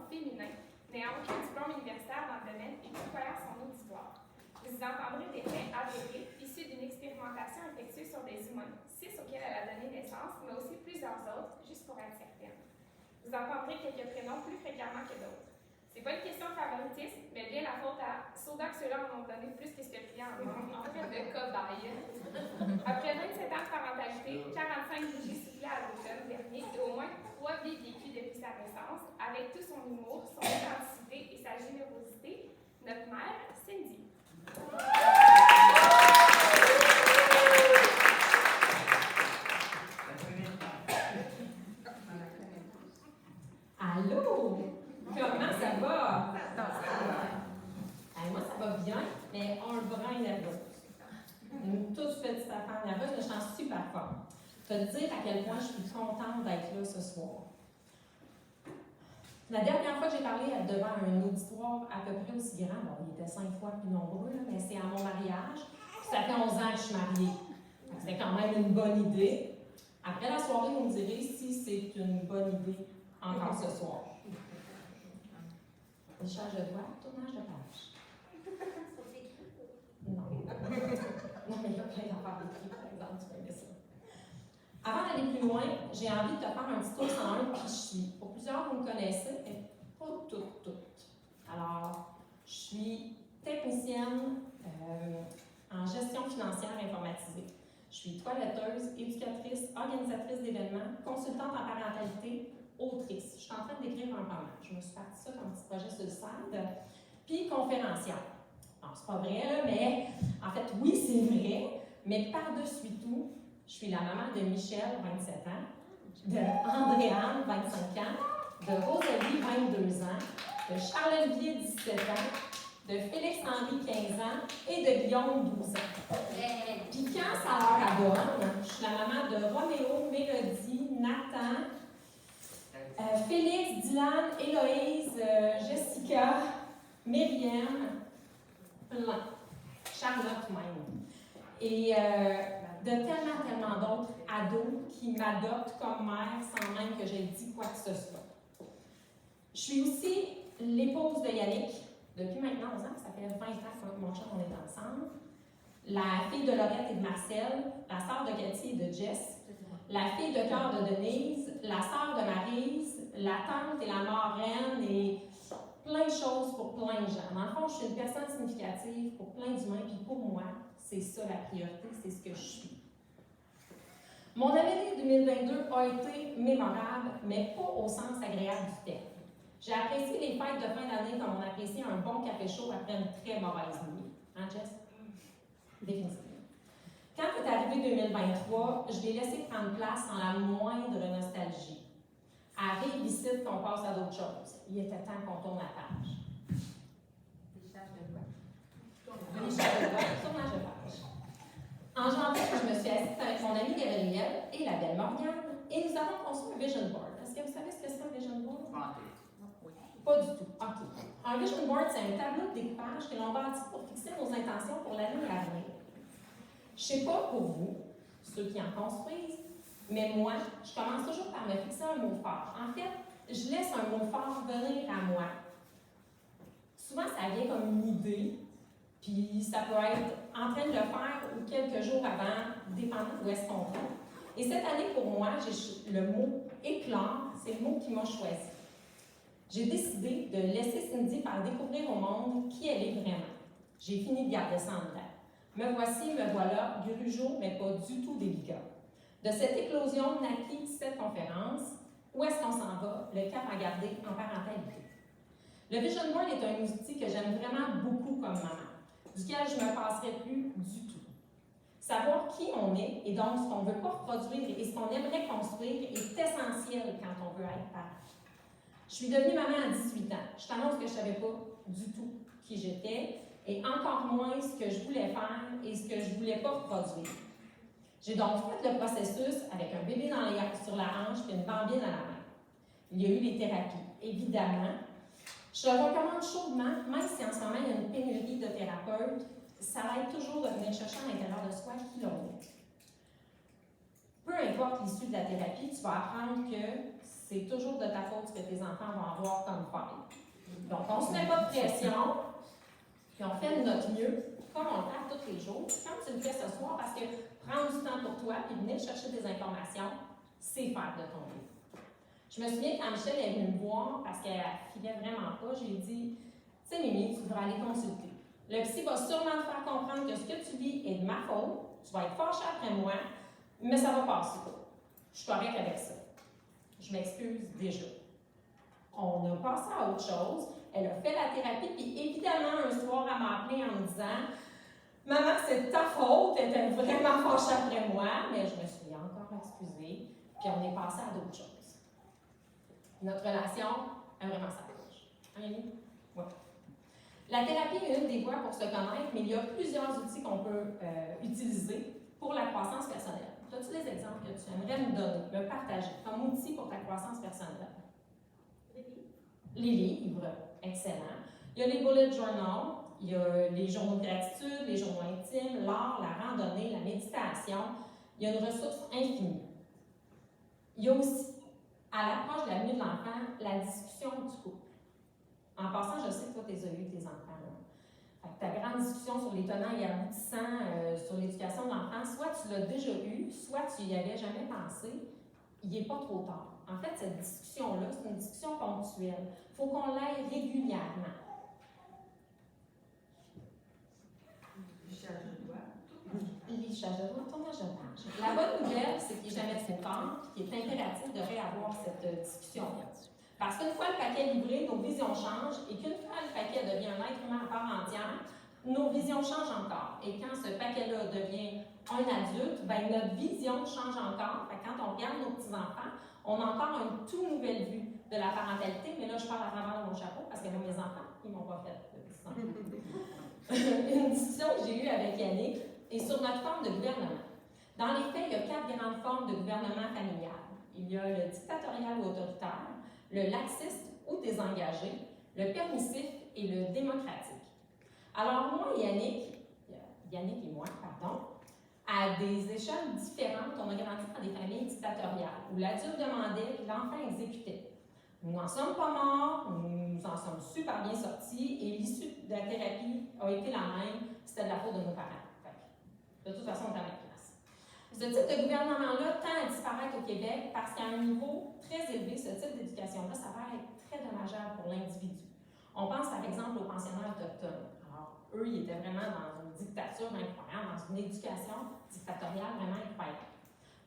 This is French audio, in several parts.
féminin n'ayant aucun diplôme universitaire dans le domaine et tutoyant son auditoire. Vous entendrez des faits avérés issus d'une expérimentation effectuée sur des humains, 6 auxquels elle a donné naissance, mais aussi plusieurs autres, juste pour être certaine. Vous entendrez quelques prénoms plus fréquemment que d'autres. C'est pas une question de favoritisme, mais bien la faute à Soda que ceux-là en ont donné plus que ce que le client en fait de cobaye. Après 27 ans de parentalité, 45 vigies soufflées à l'automne dernier et au moins 3 vies vécues depuis sa naissance, avec tout son humour, son authenticité et sa générosité, notre mère, Cindy. Allô? Comment ça va? Moi, ça va bien, mais un brin nerveuse. Une toute petite affaire nerveuse, mais je suis super forte. Je vais te dire à quel point je suis contente d'être là ce soir. La dernière fois que j'ai parlé devant un auditoire à peu près aussi grand, bon, il était 5 fois plus nombreux, là, mais c'est à mon mariage. Ça fait 11 ans que je suis mariée. C'était quand même une bonne idée. Après la soirée, vous me direz si c'est une bonne idée encore ce soir. Échange de doigts, tournage de page. Non. Non, mais il y a plein d'affaires d'écrit, par exemple, tu peux aimer ça. Avant d'aller plus loin, j'ai envie de te faire un petit tour sur qui je suis. Pour plusieurs, vous me connaissez, mais pas toutes. Alors, je suis technicienne en gestion financière informatisée. Je suis toiletteuse, éducatrice, organisatrice d'événements, consultante en parentalité, autrice. Je suis en train d'écrire un roman. Je me suis partie ça comme petit projet sur le site. Puis conférencière. Non, c'est pas vrai, là, mais en fait, oui, c'est vrai, mais par-dessus tout, je suis la maman de Michel, 27 ans, de Andréane, 25 ans, de Rosalie, 22 ans, de Charles-Olivier, 17 ans, de Félix-Henri, 15 ans, et de Guillaume, 12 ans. Puis quand ça leur abonne, je suis la maman de Roméo, Mélodie, Nathan, Félix, Dylan, Héloïse, Jessica, Myriam, plein, Charlotte même. Et de tellement d'autres ados qui m'adoptent comme mère sans même que j'aie dit quoi que ce soit. Je suis aussi l'épouse de Yannick, depuis maintenant 11 ans, ça fait 20 ans que mon chum on est ensemble. La fille de Laurette et de Marcel, la sœur de Cathy et de Jess, la fille de cœur de Denise, la sœur de Maryse, la tante et la marraine et plein de choses pour plein de gens. Dans le fond, je suis une personne significative pour plein d'humains, puis pour moi, c'est ça la priorité, c'est ce que je suis. Mon année 2022 a été mémorable, mais pas au sens agréable du terme. J'ai apprécié les fêtes de fin d'année comme on apprécie un bon café chaud après une très mauvaise nuit. Hein, Jess? Définitivement. Quand est arrivé 2023, je l'ai laissé prendre place sans la moindre nostalgie. Arrive ici qu'on passe à d'autres choses. Il était temps qu'on tourne la page. Décharge de quoi? Décharge de quoi? Tournage de page. En janvier, je me suis assise avec mon amie Gabrielle et la belle Morgane et nous avons construit un vision board. Est-ce que vous savez ce que c'est un vision board? Pas du tout. OK. Un vision board, c'est un tableau de découpage que l'on bâtit pour fixer nos intentions pour l'année à venir. Je ne sais pas pour vous, ceux qui en construisent, mais moi, je commence toujours par me fixer un mot fort. En fait, je laisse un mot fort venir à moi. Souvent, ça vient comme une idée, puis ça peut être en train de le faire ou quelques jours avant, dépendant d'où est-ce qu'on est. Et cette année, pour moi, j'ai le mot éclair, c'est le mot qui m'a choisi. J'ai décidé de laisser Cindy faire découvrir au monde qui elle est vraiment. J'ai fini de garder ça en tête. Me voici, me voilà, grugeot, mais pas du tout délicat. De cette éclosion naquit cette conférence. Où est-ce qu'on s'en va? Le cap à garder en parentalité. Le Vision Board est un outil que j'aime vraiment beaucoup comme maman, duquel je ne me passerai plus du tout. Savoir qui on est et donc ce qu'on ne veut pas reproduire et ce qu'on aimerait construire est essentiel quand on veut être parent. Je suis devenue maman à 18 ans. Je t'annonce que je ne savais pas du tout qui j'étais et encore moins ce que je voulais faire et ce que je ne voulais pas reproduire. J'ai donc fait le processus avec un bébé sur la hanche et une bambine à la main. Il y a eu les thérapies, évidemment. Je le recommande chaudement, même si en ce moment il y a une pénurie de thérapeutes, ça aide toujours de venir chercher à l'intérieur de soi qui l'on est. Peu importe l'issue de la thérapie, tu vas apprendre que c'est toujours de ta faute ce que tes enfants vont avoir comme faille. Donc, on ne se met pas de pression, puis on fait de notre mieux, comme on le fait tous les jours. Quand tu le fais ce soir, parce que prendre du temps pour toi, puis venir chercher des informations, c'est faire de ton mieux. Je me souviens quand Michel est venue me voir, parce qu'elle ne filait vraiment pas, j'ai dit, tu sais, Mimi, tu devrais aller consulter. Le psy va sûrement te faire comprendre que ce que tu vis est de ma faute, tu vas être fâché après moi, mais ça va passer. Je suis correcte avec ça. Je m'excuse déjà. On a passé à autre chose. Elle a fait la thérapie, puis évidemment, un soir, elle m'a appelé en me disant « Maman, c'est de ta faute, elle était vraiment fâchée après moi. » Mais je me suis encore excusée, puis on est passé à d'autres choses. Notre relation a vraiment s'approche. Amélie? Oui. La thérapie est une des voies pour se connaître, mais il y a plusieurs outils qu'on peut utiliser pour la croissance personnelle. As-tu des exemples que tu aimerais me donner, me partager comme outil pour ta croissance personnelle? Les livres, excellent. Il y a les bullet journals, il y a les journaux de gratitude, les journaux intimes, l'art, la randonnée, la méditation. Il y a une ressource infinie. Il y a aussi, à l'approche de la venue de l'enfant, la discussion du couple. En passant, je sais que toi, tu as eu tes enfants. Ta grande discussion sur les tenants et aboutissants sur l'éducation de l'enfant, soit tu l'as déjà eu, soit tu n'y avais jamais pensé, il n'est pas trop tard. En fait, cette discussion-là, c'est une discussion ponctuelle. Il faut qu'on l'aille régulièrement. Lichage de doigts. Lichage de doigts, tournage de page. La bonne nouvelle, c'est qu'il n'est jamais trop tard et qu'il est impératif de réavoir cette discussion-là. Parce qu'une fois le paquet livré, nos visions changent, et qu'une fois le paquet devient un être humain à part entière, nos visions changent encore. Et quand ce paquet-là devient un adulte, ben notre vision change encore. Fait que quand on regarde nos petits-enfants, on a encore une toute nouvelle vue de la parentalité, mais là, je parle à travers mon chapeau, parce que mes enfants, ils m'ont pas fait de petits-enfants. Une discussion que j'ai eue avec Yannick est sur notre forme de gouvernement. Dans les faits, il y a 4 grandes formes de gouvernement familial. Il y a le dictatorial ou autoritaire, le laxiste ou désengagé, le permissif et le démocratique. Alors moi et Yannick et moi, à des échelles différentes, on a grandi dans des familles dictatoriales, où l'adulte demandait, l'enfant exécutait. Nous n'en sommes pas morts, nous en sommes super bien sortis, et l'issue de la thérapie a été la même, c'était de la faute de nos parents. De toute façon, on est à ma place. Ce type de gouvernement-là tend à disparaître au Québec parce qu'à un niveau très élevé, ce type d'éducation-là s'avère être très dommageable pour l'individu. On pense par exemple aux pensionnats autochtones. Alors, eux, ils étaient vraiment dans une dictature incroyable, dans une éducation dictatoriale vraiment incroyable.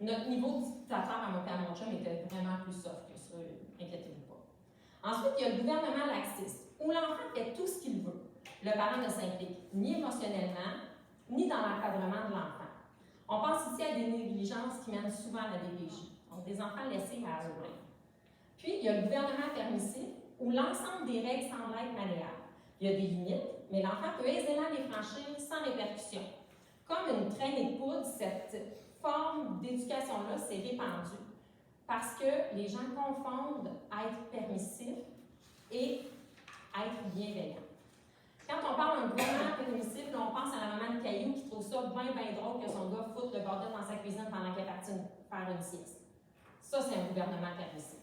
Notre niveau dictateur à mon père et mon chum était vraiment plus soft que ça, inquiétez-vous pas. Ensuite, il y a le gouvernement laxiste, où l'enfant fait tout ce qu'il veut. Le parent ne s'implique ni émotionnellement, ni dans l'encadrement de l'enfant. On pense ici à des négligences qui mènent souvent à la DPJ, donc des enfants laissés à eux-mêmes. Puis, il y a le gouvernement permissif, où l'ensemble des règles semble être malléable. Il y a des limites, mais l'enfant peut aisément les franchir sans répercussion. Comme une traînée de poudre, cette forme d'éducation-là s'est répandue parce que les gens confondent être permissif et être bienveillant. Quand on parle d'un gouvernement permissif, on pense à la maman de Caillou qui trouve ça bien drôle que son gars foute le bordel dans sa cuisine pendant qu'elle est partie faire une sieste. Ça, c'est un gouvernement permissif.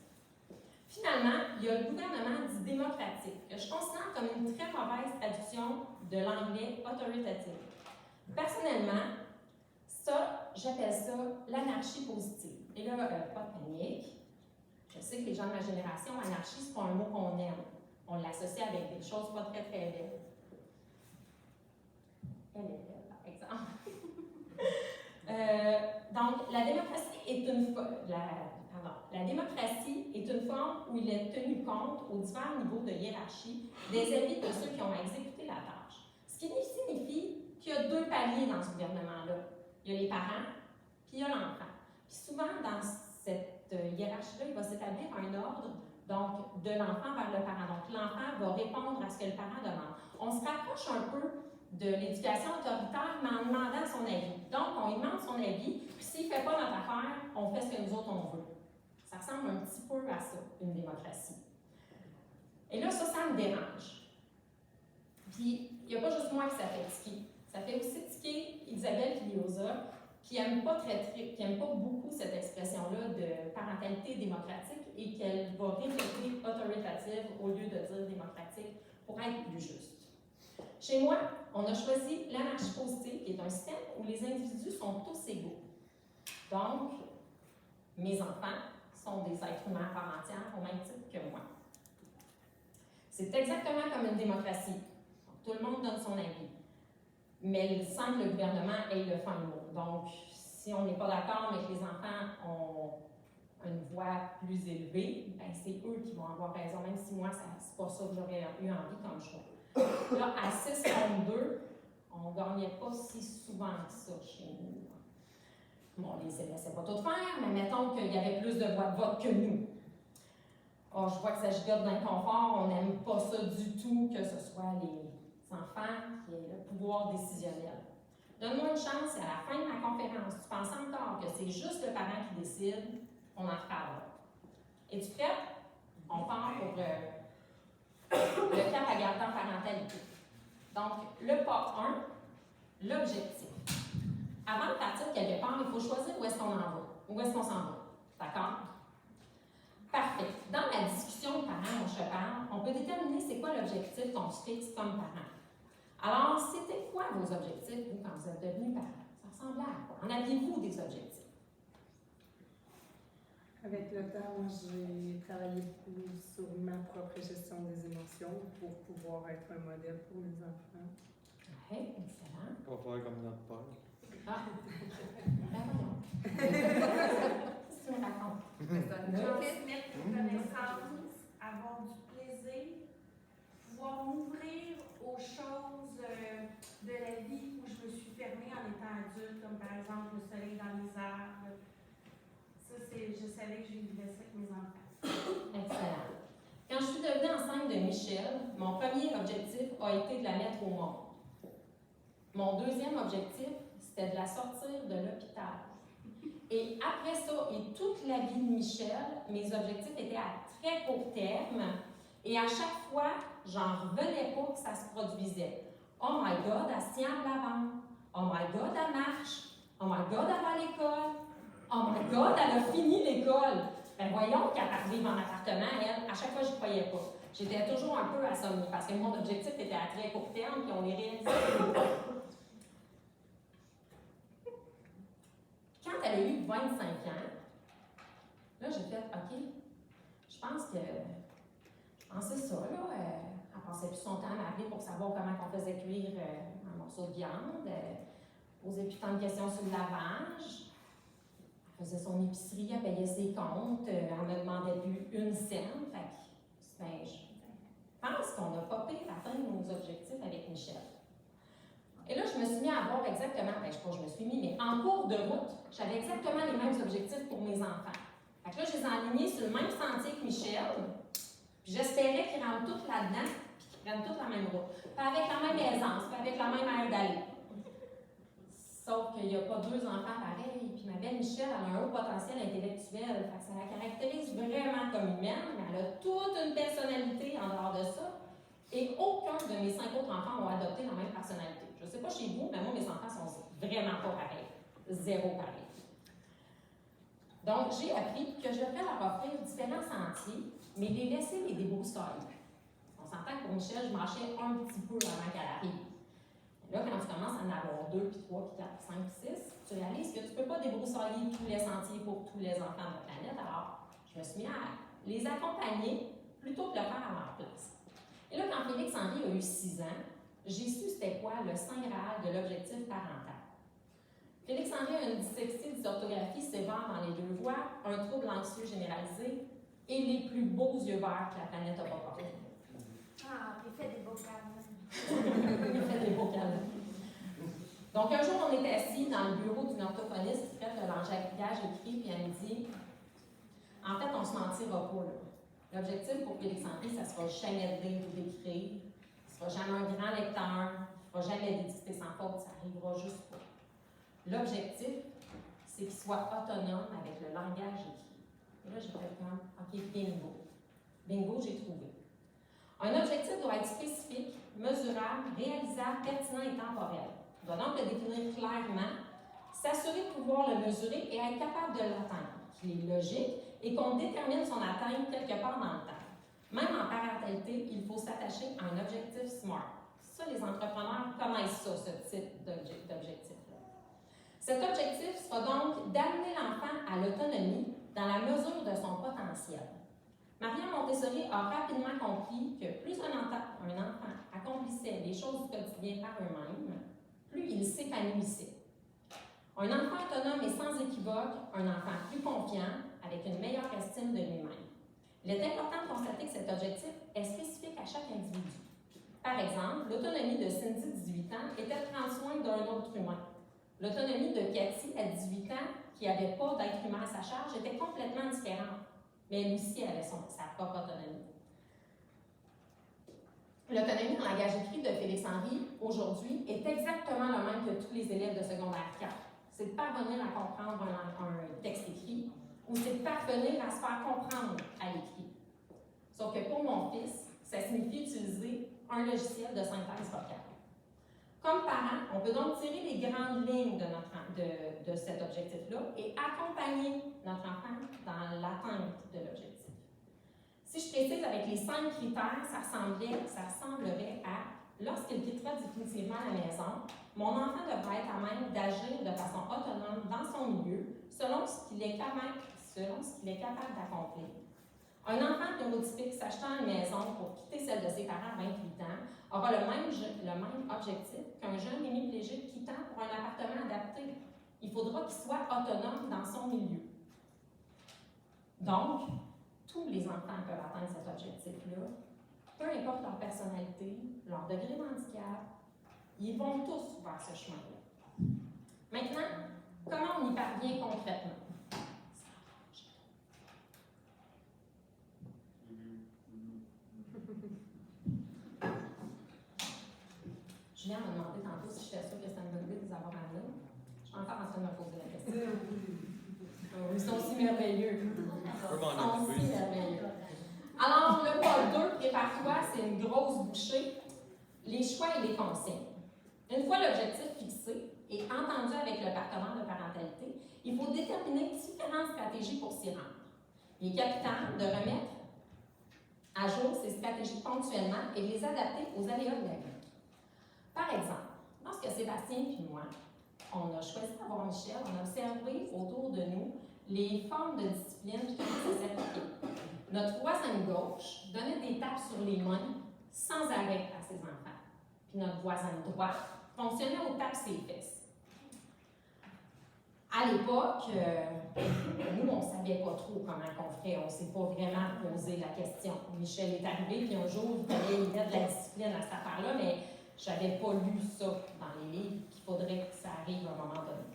Finalement, il y a le gouvernement dit démocratique, que je considère comme une très mauvaise traduction de l'anglais authoritative. Personnellement, ça, j'appelle ça l'anarchie positive. Et là, pas de panique. Je sais que les gens de ma génération, anarchie, c'est pas un mot qu'on aime. On l'associe avec des choses pas très belles. Elle est belle, par exemple. Donc, la démocratie est une forme où il est tenu compte, aux divers niveaux de hiérarchie, des avis de ceux qui ont exécuté la tâche. Ce qui signifie qu'il y a 2 paliers dans ce gouvernement-là. Il y a les parents, puis il y a l'enfant. Puis souvent, dans cette hiérarchie-là, il va s'établir un ordre, donc de l'enfant vers le parent. Donc, l'enfant va répondre à ce que le parent demande. On se rapproche un peu de l'éducation autoritaire, mais en demandant son avis. Donc, on lui demande son avis, puis s'il ne fait pas notre affaire, on fait ce que nous autres, on veut. Ça ressemble un petit peu à ça, une démocratie. Et là, ça me dérange. Puis, il n'y a pas juste moi qui ça fait tiquer. Ça fait aussi tiquer Isabelle Filiosa, qui n'aime pas beaucoup cette expression-là. expression-là de parentalité démocratique et qu'elle va répéter autoritative au lieu de dire démocratique pour être plus juste. Chez moi, on a choisi l'anarchie positive, qui est un système où les individus sont tous égaux. Donc, mes enfants sont des êtres humains à part entière, au même titre que moi. C'est exactement comme une démocratie. Tout le monde donne son avis. Mais sans que le gouvernement ait le fin mot. Donc, si on n'est pas d'accord, mais que les enfants ont une voix plus élevée, ben c'est eux qui vont avoir raison, même si moi, c'est pas ça que j'aurais eu envie comme choix. Là, à 6 contre 2, on ne gagnait pas si souvent que ça chez nous. Bon, on les laissait pas tout faire, mais mettons qu'il y avait plus de voix de vote que nous. Oh, je vois que ça gigote d'inconfort, on n'aime pas ça du tout, que ce soit les enfants qui aient le pouvoir décisionnel. Donne-moi une chance, et à la fin de ma conférence, tu penses encore que c'est juste le parent qui décide, on en reparle. Es-tu prête? On part pour le cap à garder en parentalité. Donc, le pas 1, l'objectif. Avant de partir de quelque part, il faut choisir où est-ce qu'on en va, où est-ce qu'on s'en va. D'accord? Parfait. Dans la discussion de parents dont je te parle, on peut déterminer c'est quoi l'objectif qu'on se fixe comme parent. Alors, c'était quoi vos objectifs, vous, quand vous êtes devenus parents? Ça ressemblait à quoi? En aviez-vous des objectifs? Avec le temps, moi, j'ai travaillé beaucoup sur ma propre gestion des émotions pour pouvoir être un modèle pour mes enfants. Oui, excellent. On va faire comme notre père. Ah, ben voyons. Qu'est-ce que tu me racontes? Transmettre des connaissances, avoir du plaisir, pouvoir m'ouvrir aux choses de la vie où je me suis fermée en étant adulte, comme par exemple le soleil dans les arbres. Ça, je savais que je vivais ça avec mes enfants. Excellent. Quand je suis devenue enceinte de Michel, mon premier objectif a été de la mettre au monde. Mon deuxième objectif, c'était de la sortir de l'hôpital. Et après ça, et toute la vie de Michel, mes objectifs étaient à très court terme. Et à chaque fois, j'en revenais pas que ça se produisait. Oh my God, elle se tient à l'avant. Oh my God, elle marche. Oh my God, elle va à l'école. Oh my God, elle a fini l'école. Ben voyons qu'elle arrive en appartement, elle, à chaque fois, je ne croyais pas. J'étais toujours un peu assommée parce que mon objectif était à très court terme, puis on les réalisait. Quand elle a eu 25 ans, là, j'ai fait, OK, je pense que c'est ça, là. Elle passait plus son temps à m'appeler pour savoir comment on faisait cuire un morceau de viande. Posait plus tant de questions sur le lavage. Elle faisait son épicerie, elle payait ses comptes. Elle ne me demandait plus une scène. Fait que, ben, je pense qu'on n'a pas pire atteindre nos objectifs avec Michel. Et là, je me suis mis à voir exactement, ben, je sais pas, je me suis mis, mais en cours de route, j'avais exactement les mêmes objectifs pour mes enfants. Fait que là, je les ai alignés sur le même sentier que Michel, puis j'espérais qu'ils rentrent tous là-dedans, puis qu'ils prennent toute la même route. Puis avec la même aisance, puis avec la même aire d'aller. Sauf qu'il n'y a pas deux enfants pareils, puis ma belle Michel, elle a un haut potentiel intellectuel, fait que ça la caractérise vraiment comme humaine, mais elle a toute une personnalité en dehors de ça, et aucun de mes 5 autres enfants ont adopté la même personnalité. Je ne sais pas chez vous, mais moi, mes enfants sont vraiment pas pareils. Zéro pareil. Donc, j'ai appris que je devrais leur offrir différents sentiers, mais les laisser les débroussailler. On s'entend que pour Michel, je marchais un petit peu avant qu'elle arrive. Là, quand tu commences à en avoir 2, puis 3, puis 4, puis 5, puis 6, tu réalises que tu ne peux pas débroussailler tous les sentiers pour tous les enfants de la planète. Alors, je me suis mis à les accompagner plutôt que de le faire à leur place. Et là, quand Félix-Henri a eu 6 ans, j'ai su c'était quoi le saint graal de l'objectif parental. Félix-Henri a une dyslexie, dysorthographie sévère dans les 2 voies, un trouble anxieux généralisé et les plus beaux yeux verts que la planète n'a pas portés. Ah, il fait des beaux câlins. Il fait des beaux câlins. Donc, un jour, on était assis dans le bureau d'une orthophoniste qui fait le langage écrit, puis elle me dit en fait, on ne se mentira pas, là. L'objectif pour Félix-Henri, ça ne sera jamais de lire ou d'écrire, il ne sera jamais un grand lecteur, il ne fera jamais des dictées sans faute, ça n'arrivera juste pas. L'objectif, c'est qu'il soit autonome avec le langage écrit. Et là, j'ai fait comme, OK, bingo. Bingo, j'ai trouvé. Un objectif doit être spécifique, mesurable, réalisable, pertinent et temporel. On doit donc le définir clairement, s'assurer de pouvoir le mesurer et être capable de l'atteindre, qu'il est logique et qu'on détermine son atteinte quelque part dans le temps. Même en parentalité, il faut s'attacher à un objectif SMART. Ça, les entrepreneurs connaissent ça, ce type d'objectif-là. Cet objectif sera donc d'amener l'enfant à l'autonomie dans la mesure de son potentiel. Marianne Montessori a rapidement compris que plus un enfant accomplissait les choses du quotidien par eux-mêmes, plus il s'épanouissait. Un enfant autonome est sans équivoque un enfant plus confiant, avec une meilleure estime de lui-même. Il est important de constater que cet objectif est spécifique à chaque individu. Par exemple, l'autonomie de Cindy, 18 ans, était de prendre soin d'un autre humain. L'autonomie de Cathy, à 18 ans, qui n'avait pas d'être humain à sa charge, était complètement différente. Mais elle aussi avait sa propre autonomie. L'autonomie en langage écrit de Félix Henry, aujourd'hui, est exactement le même que tous les élèves de secondaire 4. C'est de parvenir à comprendre un texte écrit ou c'est de parvenir à se faire comprendre à l'écrit. Sauf que pour mon fils, ça signifie utiliser un logiciel de synthèse vocale. Comme parent, on peut donc tirer les grandes lignes de cet objectif-là et accompagner notre enfant dans l'atteinte de l'objectif. Si je précise avec les 5 critères, ça ressemblerait à lorsqu'il quittera définitivement la maison, mon enfant devra être à même d'agir de façon autonome dans son milieu selon ce qu'il est capable d'accomplir. Un enfant neurotypique s'achetant une maison pour quitter celle de ses parents à 28 ans aura le même objectif qu'un jeune hémiplégique quittant pour un appartement adapté. Il faudra qu'il soit autonome dans son milieu. Donc, tous les enfants peuvent atteindre cet objectif-là, peu importe leur personnalité, leur degré d'handicap, ils vont tous vers ce chemin-là. Maintenant, comment on y parvient concrètement? Julien m'a demandé tantôt si j'étais sûre que c'était une bonne idée de les avoir amenés. Je suis encore en train de me poser la question. Ils sont si merveilleux. Alors, le pôle 2, prépare-toi, c'est une grosse bouchée. Les choix et les consignes. Une fois l'objectif fixé et entendu avec le partenaire de parentalité, il faut déterminer différentes stratégies pour s'y rendre. Il est capital de remettre à jour ces stratégies ponctuellement et de les adapter aux aléas de la vie. Par exemple, lorsque Sébastien et moi, on a choisi d'avoir Michel, on a observé autour de nous les formes de discipline qui commençaient à s'appliquer. Notre voisin gauche donnait des tapes sur les mains sans arrêt à ses enfants. Puis notre voisin droit fonctionnait aux tapes ses fesses. À l'époque, nous, on ne savait pas trop comment on ferait. On ne s'est pas vraiment posé la question. Michel est arrivé, puis un jour, il fallait y mettre de la discipline à cette affaire-là, mais je n'avais pas lu ça dans les livres, qu'il faudrait que ça arrive à un moment donné.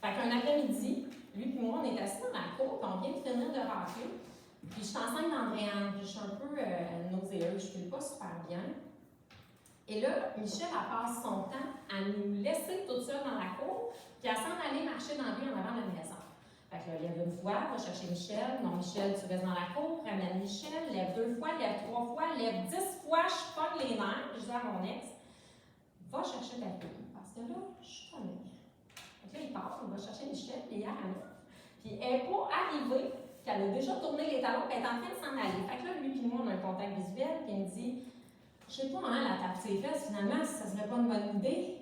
Fait qu'un après-midi, lui et moi, on est assis dans la cour, puis on vient de finir de racler. Puis je suis enceinte d'Andréane, puis je suis un peu nauséeuse, je ne file pas super bien. Et là, Michel, elle passe son temps à nous laisser toutes seules dans la cour, puis à s'en aller marcher dans la rue en avant de la maison. Fait que là, lève une fois, va chercher Michel. Non, Michel, tu restes dans la cour, ramène Michel, lève 2 fois, lève 3 fois, lève 10 fois, je pogne les nerfs, je dis à mon ex, va chercher ta fille, parce que là, je suis tannée. Donc là, il part, il va chercher Michel, puis il ramène. Puis elle n'est pas arrivée, puis elle a déjà tourné les talons, puis elle est en train de s'en aller. Fait que là, lui et moi, on a un contact visuel, puis il me dit, je sais pas, hein, la tape ses fesses, finalement, si ça serait pas une bonne idée.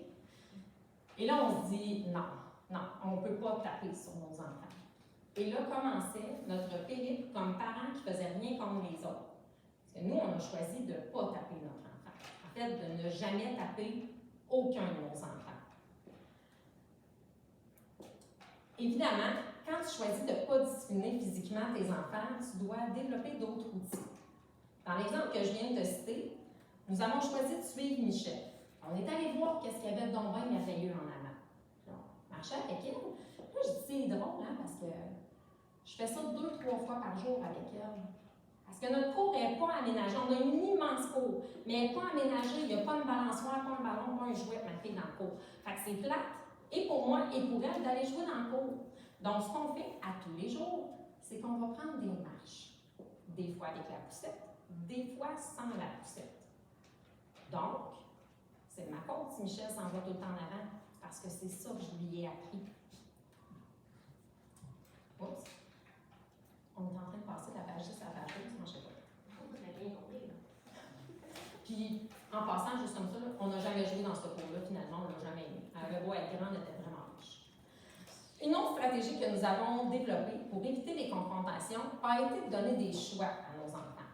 Et là, on se dit, non, on ne peut pas taper sur nos enfants. Et là commençait notre périple comme parents qui ne faisaient rien contre les autres. Parce que nous, on a choisi de ne pas taper notre enfant. En fait, de ne jamais taper aucun de nos enfants. Évidemment, quand tu choisis de ne pas discipliner physiquement tes enfants, tu dois développer d'autres outils. Dans l'exemple que je viens de te citer, nous avons choisi de suivre Michel. On est allé voir qu'est-ce qu'il y avait de donc bien merveilleux en avant. On marchait avec elle. Là, je dis, c'est drôle, hein, parce que je fais ça 2-3 fois par jour avec elle. Parce que notre cour n'est pas aménagée. On a une immense cour, mais elle n'est pas aménagée. Il n'y a pas une balançoire, pas un ballon, pas un jouet, ma fille, dans le cour. Fait que c'est plate, et pour moi, et pour elle, d'aller jouer dans le cour. Donc, ce qu'on fait à tous les jours, c'est qu'on va prendre des marches. Des fois avec la poussette, des fois sans la poussette. Donc, c'est de ma faute si Michel s'en va tout le temps en avant. parce que c'est ça que je lui ai appris. Oups. On est en train de passer de la page 10 à la page 12, moi je sais pas. On a bien compris. Puis, en passant, juste comme ça, là, on n'a jamais joué dans ce cours-là, finalement, on ne l'a jamais aimé. Elle avait beau être grande, elle était vraiment riche. Une autre stratégie que nous avons développée pour éviter les confrontations a été de donner des choix à nos enfants.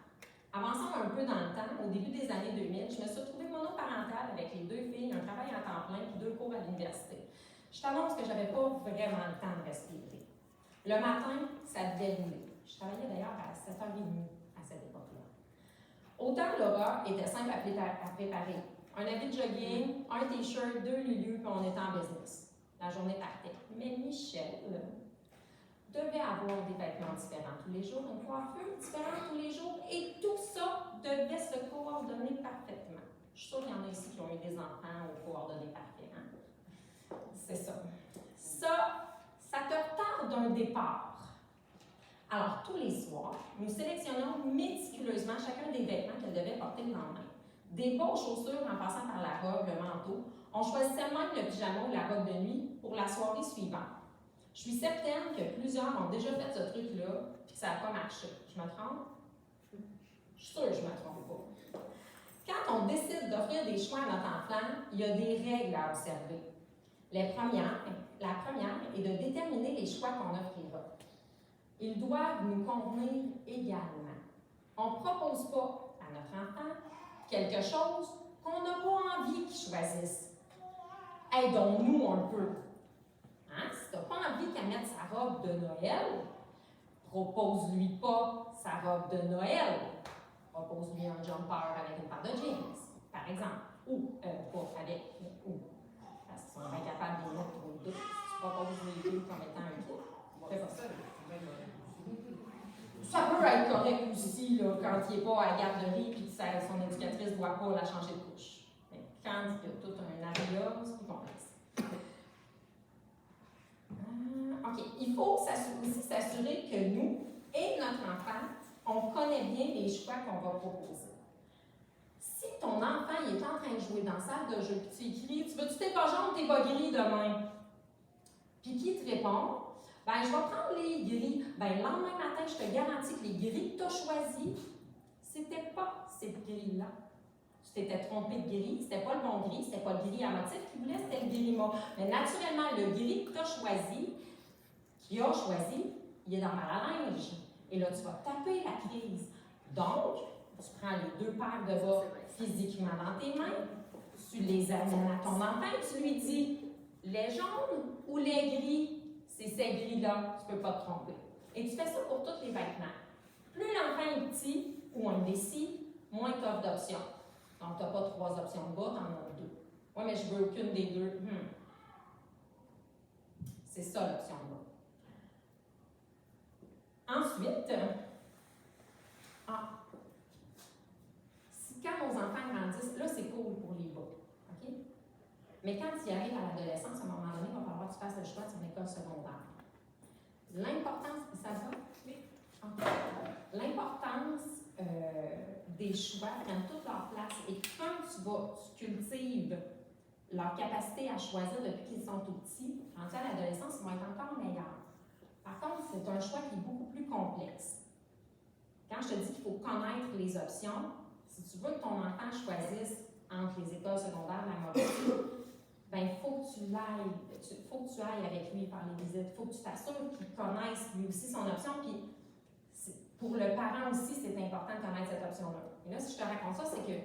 Avançons un peu dans le temps, au début des années 2000, je me suis retrouvée monoparentale avec les 2 filles, un travail à temps plein puis 2 cours à l'université. Je t'annonce que je n'avais pas vraiment le temps de respirer. Le matin, ça devait rouler. Je travaillais d'ailleurs à 7h30 à cette époque-là. Autant Laura était simple à préparer. Un habit de jogging, un t-shirt, 2 lulus, puis on était en business. La journée partait. Mais Michel devait avoir des vêtements différents tous les jours, une coiffure différente tous les jours, et tout ça devait se coordonner parfaitement. Je suis sûre qu'il y en a ici qui ont eu des enfants aux coordonnées parfaites. Hein? C'est ça. Ça te retarde d'un départ. Alors, tous les soirs, nous sélectionnons méticuleusement chacun des vêtements qu'elle devait porter le lendemain. Des beaux chaussures en passant par la robe, le manteau. On choisissait même le pyjama ou la robe de nuit pour la soirée suivante. Je suis certaine que plusieurs ont déjà fait ce truc-là et que ça n'a pas marché. Je me trompe? Je suis sûre que je ne me trompe pas. Quand on décide d'offrir des choix à notre enfant, il y a des règles à observer. La première est de déterminer les choix qu'on offrira. Ils doivent nous convenir également. On ne propose pas à notre enfant quelque chose qu'on n'a pas envie qu'il choisisse. Aidons-nous un peu. Hein? Si tu n'as pas envie qu'elle mette sa robe de Noël, propose-lui pas sa robe de Noël. Propose-lui un jumper avec une paire de jeans, par exemple. Ou, pas avec, ou. Parce qu'ils sont incapables de les mettre trop deux. Si tu proposes les deux comme étant un kit, fais pas ça. Ça peut être correct aussi là, quand il n'est pas à la garderie et que son éducatrice ne doit pas la changer de couche. Mais quand il y a tout un aria, c'est plus complexe. OK. Il faut aussi s'assurer que nous et notre enfant, on connaît bien les choix qu'on va proposer. Si ton enfant il est en train de jouer dans la salle de jeu et tu écris « Tu veux-tu tes bas jaunes, tes bas gris demain? » Puis qui te répond? Ben, je vais prendre les gris. Ben, le lendemain matin, je te garantis que les gris que tu as choisis, c'était pas ces gris-là. Tu t'étais trompé de gris, c'était pas le bon gris, c'était pas le gris à motif qu'il voulait, c'était le gris mat. Mais naturellement, le gris que tu as choisi, il est dans ma linge. Et là, tu vas taper la crise. Donc, tu prends les 2 paires de bas physiquement dans tes mains, tu les amènes à ton enfant et tu lui dis les jaunes ou les gris. C'est ces gris-là, tu ne peux pas te tromper. Et tu fais ça pour tous les vêtements. Plus l'enfant est petit ou indécis, moins tu offres d'options. Donc, tu n'as pas 3 options de bas, tu en as 2. Oui, mais je veux aucune des 2. C'est ça l'option de bas. Ensuite, quand nos enfants grandissent, là, c'est cool pour les bas. OK? Mais quand ils arrivent à l'adolescence, à un moment donné, il va falloir que tu fasses le choix de son école secondaire. L'importance, ça va? Oui. L'importance des choix prennent toute leur place et quand tu cultives leur capacité à choisir depuis qu'ils sont tout petits, rendus à l'adolescence, ils vont être encore meilleurs. Par contre, c'est un choix qui est beaucoup plus complexe. Quand je te dis qu'il faut connaître les options, si tu veux que ton enfant choisisse entre les écoles secondaires, la Mauricie, ben, il faut que tu l'ailles, il faut que tu ailles avec lui faire les visites, il faut que tu t'assures qu'il connaisse lui aussi son option, puis pour le parent aussi, c'est important de connaître cette option-là. Et là, si je te raconte ça, c'est que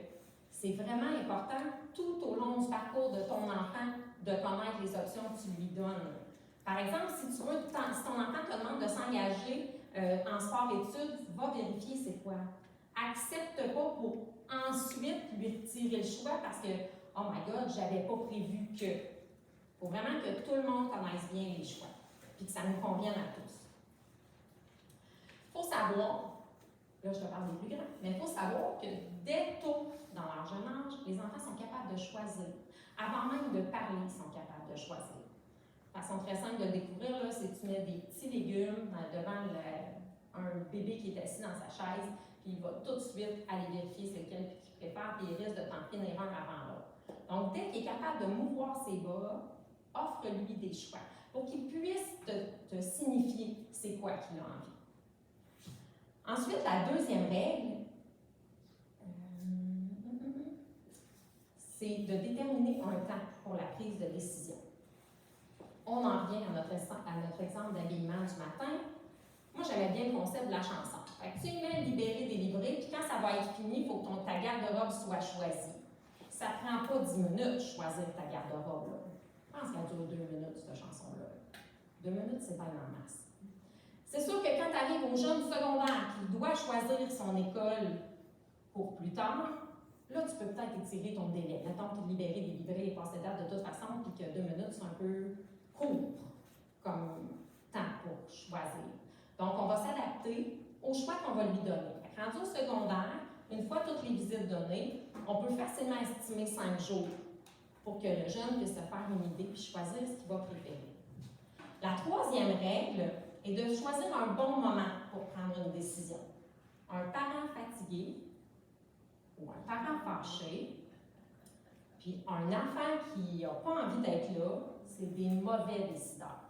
c'est vraiment important tout au long du parcours de ton enfant de connaître les options que tu lui donnes. Par exemple, si ton enfant te demande de s'engager en sport-études, va vérifier c'est quoi. Accepte pas pour ensuite lui retirer le choix parce que oh my God, j'avais pas prévu que. Il faut vraiment que tout le monde connaisse bien les choix, puis que ça nous convienne à tous. Il faut savoir, là je te parle des plus grands, mais il faut savoir que dès tôt dans leur jeune âge, les enfants sont capables de choisir. Avant même de parler, ils sont capables de choisir. Façon très simple de le découvrir, là, c'est que tu mets des petits légumes devant un bébé qui est assis dans sa chaise, puis il va tout de suite aller vérifier c'est lequel qu'il préfère, puis il risque de t'en finir un avant l'autre. Donc, dès qu'il est capable de mouvoir ses bas, offre-lui des choix pour qu'il puisse te signifier c'est quoi qu'il a envie. Ensuite, la deuxième règle, c'est de déterminer un temps pour la prise de décision. On en revient à notre exemple d'habillement du matin. Moi, j'aimais bien le concept de la chanson. Fait que tu mets libérer, délivrer, puis quand ça va être fini, il faut que ta garde-robe soit choisie. Ça ne prend pas 10 minutes choisir ta garde-robe. Je pense qu'elle dure 2 minutes, cette chanson-là. 2 minutes, c'est pas en masse. C'est sûr que quand tu arrives au jeune secondaire qui doit choisir son école pour plus tard, là, tu peux peut-être étirer ton délai. Mettons que libérer, délivrer et passer date de toute façon, puis que 2 minutes, c'est un peu court comme temps pour choisir. Donc, on va s'adapter au choix qu'on va lui donner. Rendu au secondaire, une fois toutes les visites données, on peut facilement estimer 5 jours pour que le jeune puisse se faire une idée et choisir ce qu'il va préférer. La troisième règle est de choisir un bon moment pour prendre une décision. Un parent fatigué ou un parent fâché, puis un enfant qui n'a pas envie d'être là, c'est des mauvais décideurs.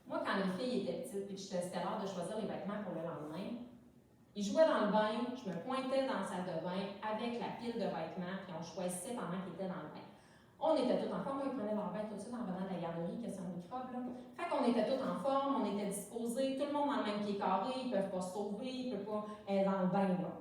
Moi, quand les filles étaient petites et que c'était l'heure de choisir les vêtements pour le lendemain, ils jouaient dans le bain, je me pointais dans la salle de bain avec la pile de vêtements, puis on choisissait pendant qu'ils étaient dans le bain. On était tous en forme, ils prenaient leur bain tout de suite en venant de la garderie, que c'est un microbe, là. Fait qu'on était tous en forme, on était disposés, tout le monde dans le même pied carré, ils ne peuvent pas se sauver, ils ne peuvent pas être dans le bain, là.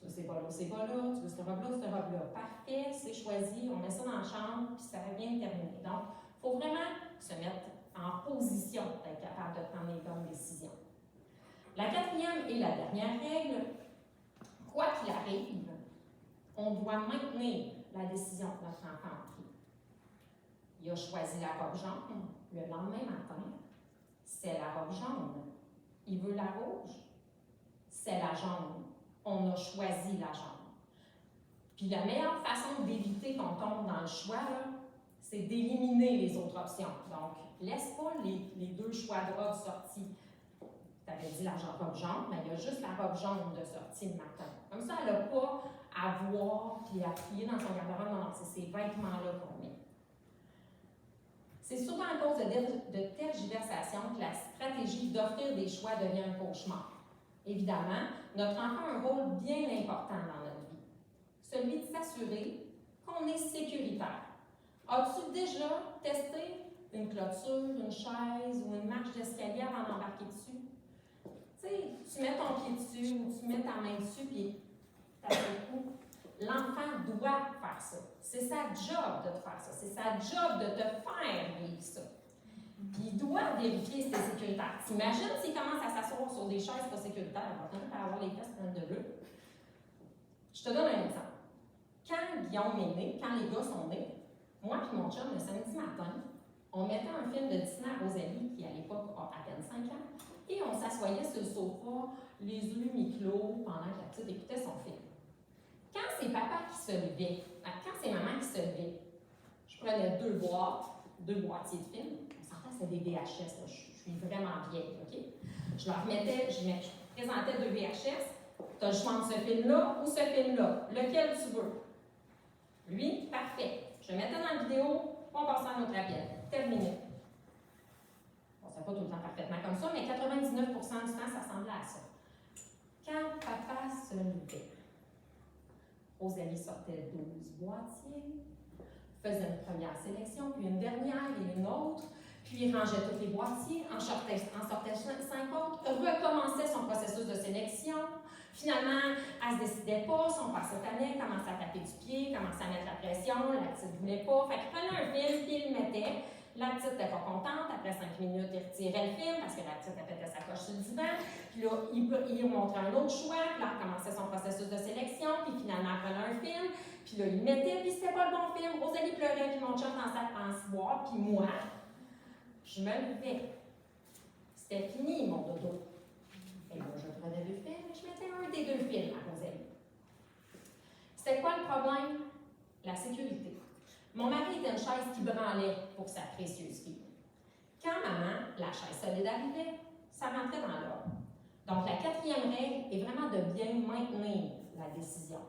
Tu veux c'est pas là, c'est pas là, tu veux cette robe-là, cette robe-là. Parfait, c'est choisi, on met ça dans la chambre, puis ça vient de terminer. Donc, il faut vraiment se mettre en position d'être capable de prendre les bonnes décisions. La quatrième et la dernière règle, quoi qu'il arrive, on doit maintenir la décision que notre enfant a prise. Il a choisi la robe jaune le lendemain matin, c'est la robe jaune. Il veut la rouge, c'est la jaune. On a choisi la jaune. Puis la meilleure façon d'éviter qu'on tombe dans le choix, là, c'est d'éliminer les autres options. Donc, laisse pas les 2 choix de robe sortis. Tu avais dit la robe jaune, mais il y a juste la robe jaune de sortie le matin. Comme ça, elle n'a pas à voir puis à trier dans son garde-robe. Non, c'est ces vêtements-là qu'on met. C'est souvent à cause de tergiversation que la stratégie d'offrir des choix devient un cauchemar. Évidemment, notre enfant a un rôle bien important dans notre vie. Celui de s'assurer qu'on est sécuritaire. As-tu déjà testé une clôture, une chaise ou une marche d'escalier avant d'embarquer dessus? Tu sais, tu mets ton pied dessus ou tu mets ta main dessus puis t'as le coup. L'enfant doit faire ça. C'est sa job de te faire ça. C'est sa job de te faire vivre ça. Puis il doit vérifier si c'est sécuritaire. T'imagines s'il commence à s'asseoir sur des chaises pas sécuritaires, il va finir par avoir les fesses pleines de bleu. Je te donne un exemple. Quand Guillaume est né, quand les gars sont nés, moi et mon chum, le samedi matin, on mettait un film de Disney à Rosalie, qui à l'époque a à peine 5 ans, et on s'assoyait sur le sofa, les yeux mi-clos, pendant que la petite écoutait son film. Quand c'est papa qui se levait, quand c'est maman qui se levait, je prenais 2 boîtiers de films. On s'entend, c'est des VHS, là. Je suis vraiment vieille, OK? Je leur mettais, je présentais 2 VHS. Tu as le choix de ce film-là ou ce film-là. Lequel tu veux? Lui, parfait. Je le mettais dans la vidéo, on passait à notre appel. Terminé. Bon, c'est pas tout le temps parfaitement comme ça, mais 99% du temps, ça ressemblait à ça. Quand papa se levait, Rosalie sortait 12 boîtiers, faisait une première sélection, puis une dernière et une autre, puis rangeait tous les boîtiers, en sortait 5 autres, recommençait son processus de sélection. Finalement, elle ne se décidait pas, son père se tannait, commençait à taper du pied, commençait à mettre la pression, la petite ne voulait pas. Fait qu'il prenait un film, puis il le mettait. La petite n'était pas contente. Après 5 minutes, il retirait le film parce que la petite, elle mettait sa coche sur le divan. Puis là, il montrait un autre choix. Puis là, elle commençait son processus de sélection. Puis finalement, elle prenait un film. Puis là, il le mettait. Puis c'était pas le bon film. Rosalie pleurait. Puis mon chum dans sa pensoire. Puis moi, je me levais. C'était fini, mon dodo. Et moi, je prenais 2 films et je mettais un des 2 films à Rosalie. C'était quoi le problème? La sécurité. Mon mari était une chaise qui branlait pour sa précieuse fille. Quand maman, la chaise solide arrivait, ça rentrait dans l'ordre. Donc, la 4e règle est vraiment de bien maintenir la décision.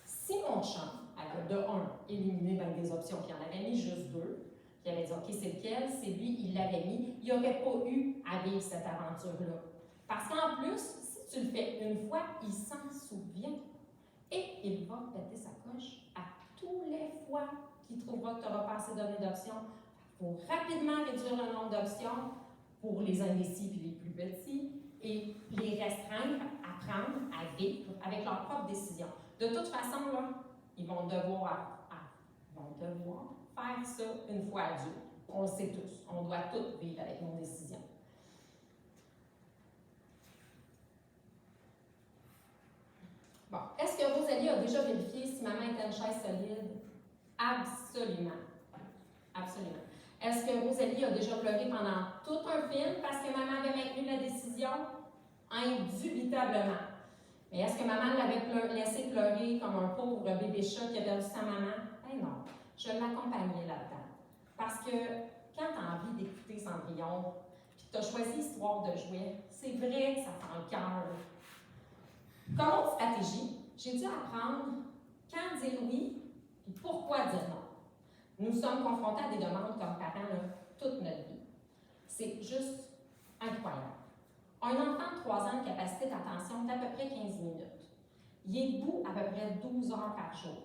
Si mon chum avait de 1 éliminé bien des options, puis il en avait mis juste 2, Puis il avait dit, OK, c'est lequel? C'est lui, il l'avait mis. Il n'aurait pas eu à vivre cette aventure-là. Parce qu'en plus, si tu le fais une fois, il s'en souvient. Et il va péter sa coche à tous les fois qu'il trouvera que tu n'auras pas assez donné d'options. Il faut rapidement réduire le nombre d'options pour les indécis et les plus petits et les restreindre, apprendre à vivre avec leurs propres décisions. De toute façon, là, ils vont devoir faire ça une fois adultes. On le sait tous. On doit tous vivre avec nos décisions. Bon. Est-ce que Rosalie a déjà vérifié si maman était une chaise solide? Absolument. Absolument. Est-ce que Rosalie a déjà pleuré pendant tout un film parce que maman avait maintenu la décision? Indubitablement. Mais est-ce que maman l'avait laissé pleurer comme un pauvre bébé chat qui a perdu sa maman? Ben non. Je l'accompagnais là-dedans. Parce que quand tu as envie d'écouter Cendrillon, puis que tu as choisi Histoire de jouet, c'est vrai que ça fait le cœur. Comme autre stratégie, j'ai dû apprendre quand dire oui et pourquoi dire non. Nous sommes confrontés à des demandes comme parents là, toute notre vie. C'est juste incroyable. Un enfant de 3 ans de capacité d'attention d'à peu près 15 minutes. Il est debout à peu près 12 heures par jour.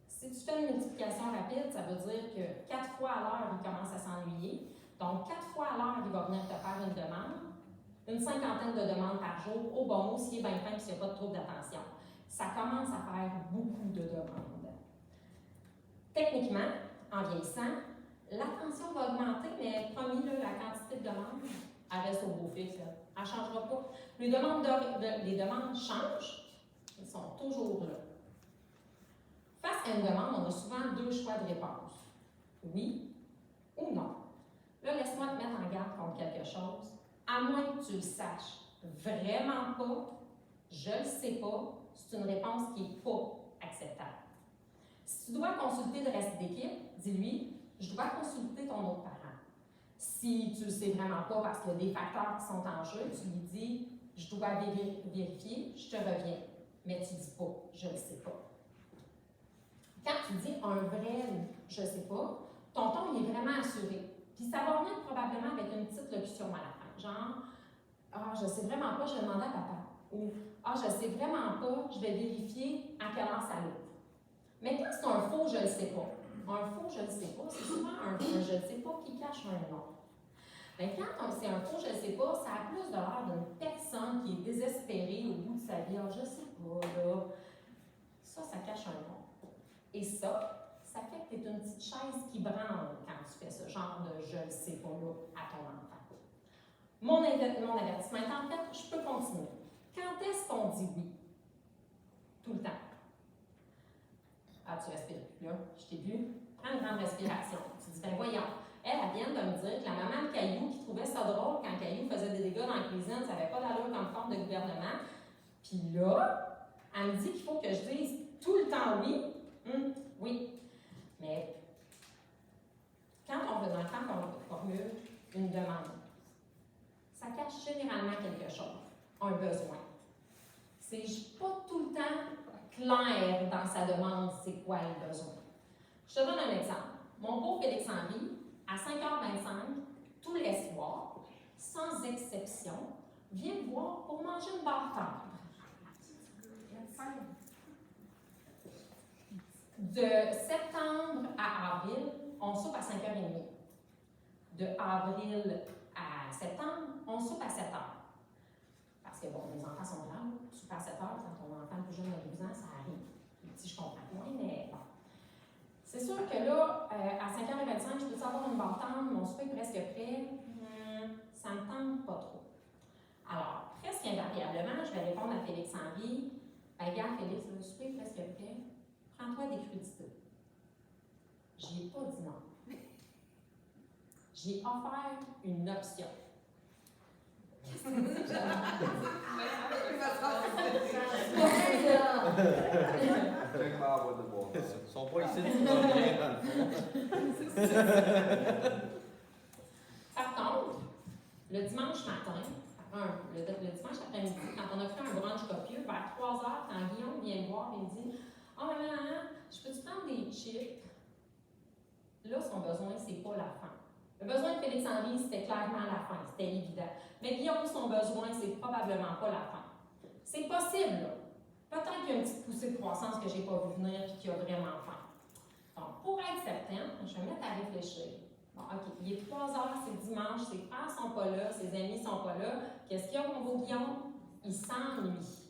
Si tu fais une multiplication rapide, ça veut dire que 4 fois à l'heure, il commence à s'ennuyer. Donc, 4 fois à l'heure, il va venir te faire une demande. Une 50aine de demandes par jour, au bon mot, s'il est bien fin et s'il n'y a pas de trouble d'attention. Ça commence à faire beaucoup de demandes. Techniquement, en vieillissant, l'attention va augmenter, mais promis, là, la quantité de demandes, elle reste au beau fixe. Elle ne changera pas. Les demandes changent, elles sont toujours là. Face à une demande, on a souvent 2 choix de réponse. Oui ou non. Là, laisse-moi te mettre en garde contre quelque chose. À moins que tu le saches vraiment pas, je le sais pas, c'est une réponse qui n'est pas acceptable. Si tu dois consulter le reste d'équipe, dis-lui, je dois consulter ton autre parent. Si tu ne le sais vraiment pas parce qu'il y a des facteurs qui sont en jeu, tu lui dis, je dois vérifier, je te reviens. Mais tu ne dis pas, je ne le sais pas. Quand tu dis un vrai je ne sais pas, ton ton il est vraiment assuré. Puis ça va venir probablement avec une petite locution à la fin. Genre, je ne sais vraiment pas, je vais demander à papa. Ou, je ne sais vraiment pas, je vais vérifier à quelle heure ça l'ouvre. Mais quand c'est un faux, je ne le sais pas. Un faux, je ne le sais pas, c'est souvent un je ne sais pas qui cache un nom. Mais quand c'est un faux, je ne sais pas, ça a plus de l'air d'une personne qui est désespérée au bout de sa vie. Je ne sais pas, là. Ça cache un nom. Et ça fait que tu es une petite chaise qui branle quand tu fais ce genre de je ne sais pas là à ton enfant. Mon avertissement est en fait, je peux continuer. Quand est-ce qu'on dit oui? Tout le temps. Tu respires plus là, je t'ai vu. Prends une grande respiration. Tu dis, voyons, elle vient de me dire que la maman de Caillou qui trouvait ça drôle quand Caillou faisait des dégâts dans la cuisine, ça n'avait pas d'allure comme forme de gouvernement. Puis là, elle me dit qu'il faut que je dise tout le temps oui. Oui. Mais quand on formule une demande, ça cache généralement quelque chose, un besoin. C'est pas tout le temps clair dans sa demande c'est quoi le besoin. Je te donne un exemple. Mon beau Félix-Henri, à 5h25, tous les soirs, sans exception, vient me voir pour manger une barre tendre. De septembre à avril, on soupe à 5h30. De avril à septembre, on soupe à 7h. Parce que, les enfants sont grands, soupe à 7h, quand ton enfant plus jeune de 12 ans, ça arrive. Les petits, je comprends moins, mais bon. C'est sûr que là, à 5h25, je peux avoir une barre tendre, mon souper est presque prêt. Ça ne me tente pas trop. Alors, presque invariablement, je vais répondre à Félix-Henri. Regarde, Félix, le souper est presque prêt. Prends-toi des crudités. J'y ai pas dit non. J'ai offert une option. Qu'est-ce que c'est que Ils sont pas ici pour rien, dans le fond. Par contre, le dimanche matin, le dimanche après-midi, quand on a fait un brunch copieux, vers 3h, quand Guillaume vient me voir et me dit « maman, je peux-tu prendre des chips? » là, son besoin, c'est pas la fin. Le besoin de Félix-Henri, c'était clairement la fin, c'était évident. Mais Guillaume, son besoin, c'est probablement pas la fin. C'est possible, là. Peut-être qu'il y a une petite poussée de croissance que j'ai pas vu venir et qu'il y a vraiment faim. Donc, pour être certaine, je vais me mettre à réfléchir. Bon, OK, il est 3 heures, c'est dimanche, ses frères sont pas là, ses amis sont pas là. Qu'est-ce qu'il y a, mon beau Guillaume? Il s'ennuie.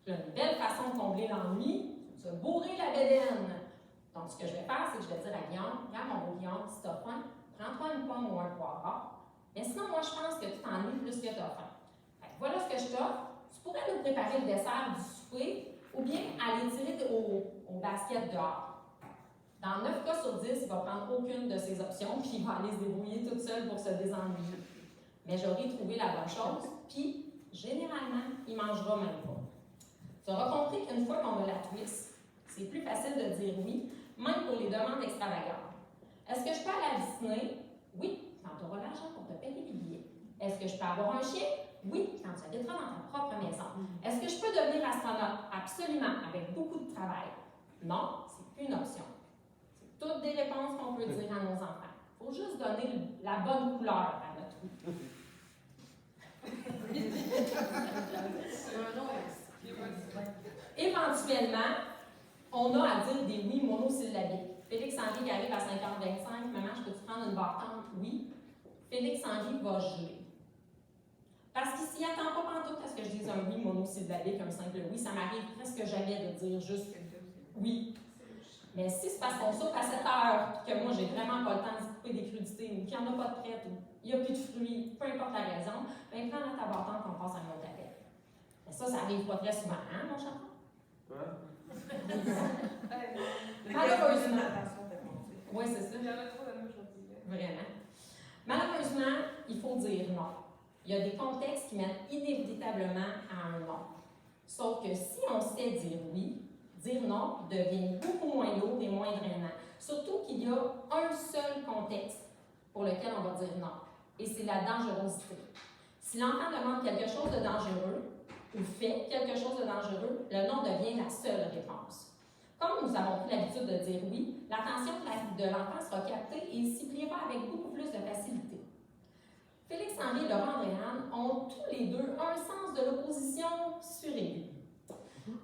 Là, une belle façon de combler l'ennui, c'est de bourrer la bédaine. Donc, ce que je vais faire, c'est que je vais dire à Guillaume, regarde mon beau Guillaume, si tu as faim, prends-toi une pomme ou un poireau. Mais sinon, moi, je pense que tu t'ennuies plus que tu as faim. Voilà ce que je t'offre. Tu pourrais nous préparer le dessert du souper ou bien aller tirer au basket dehors. Dans 9 cas sur 10, il va prendre aucune de ces options, puis il va aller se débrouiller toute seule pour se désennuyer. Mais j'aurai trouvé la bonne chose, puis généralement, il ne mangera même pas. Tu auras compris qu'une fois qu'on a la twist, c'est plus facile de dire oui, même pour les demandes extravagantes. Est-ce que je peux aller à Disney? Oui, quand tu auras l'argent pour te payer les billets. Est-ce que je peux avoir un chien? Oui, quand tu habiteras dans ta propre maison. Est-ce que je peux devenir astronaute? Absolument, avec beaucoup de travail. Non, c'est plus une option. C'est toutes des réponses qu'on peut dire à nos enfants. Il faut juste donner la bonne couleur à notre oui. Éventuellement, on a à dire des oui monosyllabiques. Félix-Henri arrive à 5h25, maman, je peux-tu prendre une bâtante? Oui. Félix-Henri va geler. Parce qu'il s'y attend pas pantoute à ce que je dise un oui monosyllabique, un simple oui. Ça m'arrive presque jamais de dire juste oui. Mais si c'est parce qu'on saute à 7 heures, que moi j'ai vraiment pas le temps de couper des crudités, ou qu'il n'y en a pas de prête, ou il n'y a plus de fruits, peu importe la raison, bien prends la ta bâtante qu'on passe à un autre appel. Mais ça arrive pas très souvent, hein, mon chanton? Malheureusement. Oui, c'est ça. Il y en a trop de nous aujourd'hui. Vraiment. Malheureusement, il faut dire non. Il y a des contextes qui mènent inévitablement à un non. Sauf que si on sait dire oui, dire non devient beaucoup moins lourd et moins drainant. Surtout qu'il y a un seul contexte pour lequel on va dire non, et c'est la dangerosité. Si l'enfant demande quelque chose de dangereux ou fait quelque chose de dangereux, le non devient la seule réponse. Comme nous avons pris l'habitude de dire oui, l'attention de l'enfant sera captée et s'y pliera avec beaucoup plus de facilité. Félix-Henri et Laurent Andréane ont tous les deux un sens de l'opposition suraigu.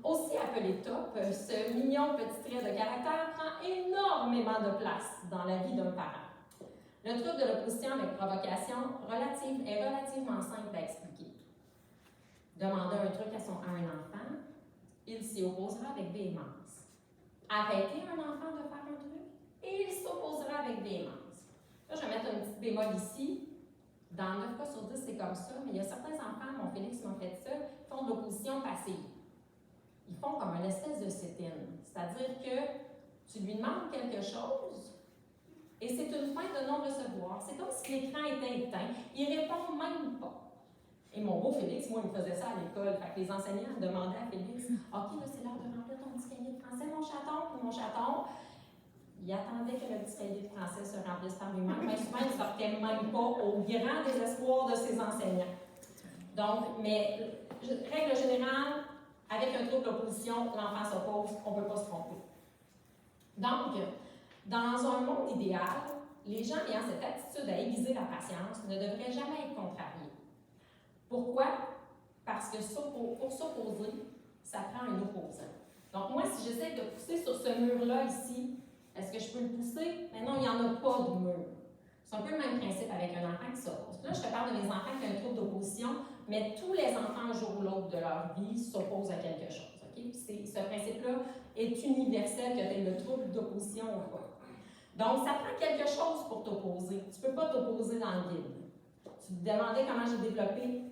Aussi appelé top, ce mignon petit trait de caractère prend énormément de place dans la vie d'un parent. Le truc de l'opposition avec provocation est relativement simple à expliquer. Demander un truc à un enfant, il s'y opposera avec véhémence. Arrêter un enfant de faire un truc, et il s'opposera avec véhémence. Là, je vais mettre un petit bémol ici. Dans 9 cas sur 10, c'est comme ça, mais il y a certains enfants, mon Félix m'a fait ça, qui font de l'opposition passive. Ils font comme une espèce de sit-in. C'est-à-dire que tu lui demandes quelque chose et c'est une fin de non-recevoir. C'est comme si l'écran était éteint. Il répond même pas. Et mon beau Félix, moi, il me faisait ça à l'école. Fait que les enseignants demandaient à Félix, « OK, là, c'est l'heure de remplir ton petit cahier de français, mon chaton. » Puis mon chaton, il attendait que le petit cahier de français se remplisse par lui-même. Mais souvent, il ne sortait même pas au grand désespoir de ses enseignants. Donc, mais, règle générale, avec un trouble d'opposition, l'enfant s'oppose, on ne peut pas se tromper. Donc, dans un monde idéal, les gens ayant cette attitude à aiguiser la patience ne devraient jamais être contrariés. Pourquoi? Parce que pour s'opposer, ça prend un opposant. Donc, moi, si j'essaie de pousser sur ce mur-là ici, est-ce que je peux le pousser? Mais non, il n'y en a pas de mur. C'est un peu le même principe avec un enfant qui s'oppose. Là, je te parle de mes enfants qui ont un trouble d'opposition, mais tous les enfants, un jour ou l'autre de leur vie, s'opposent à quelque chose. Okay? Ce principe-là est universel, que tu aies le trouble d'opposition ou pas. Donc, ça prend quelque chose pour t'opposer. Tu ne peux pas t'opposer dans le vide. Tu te demandais comment j'ai développé.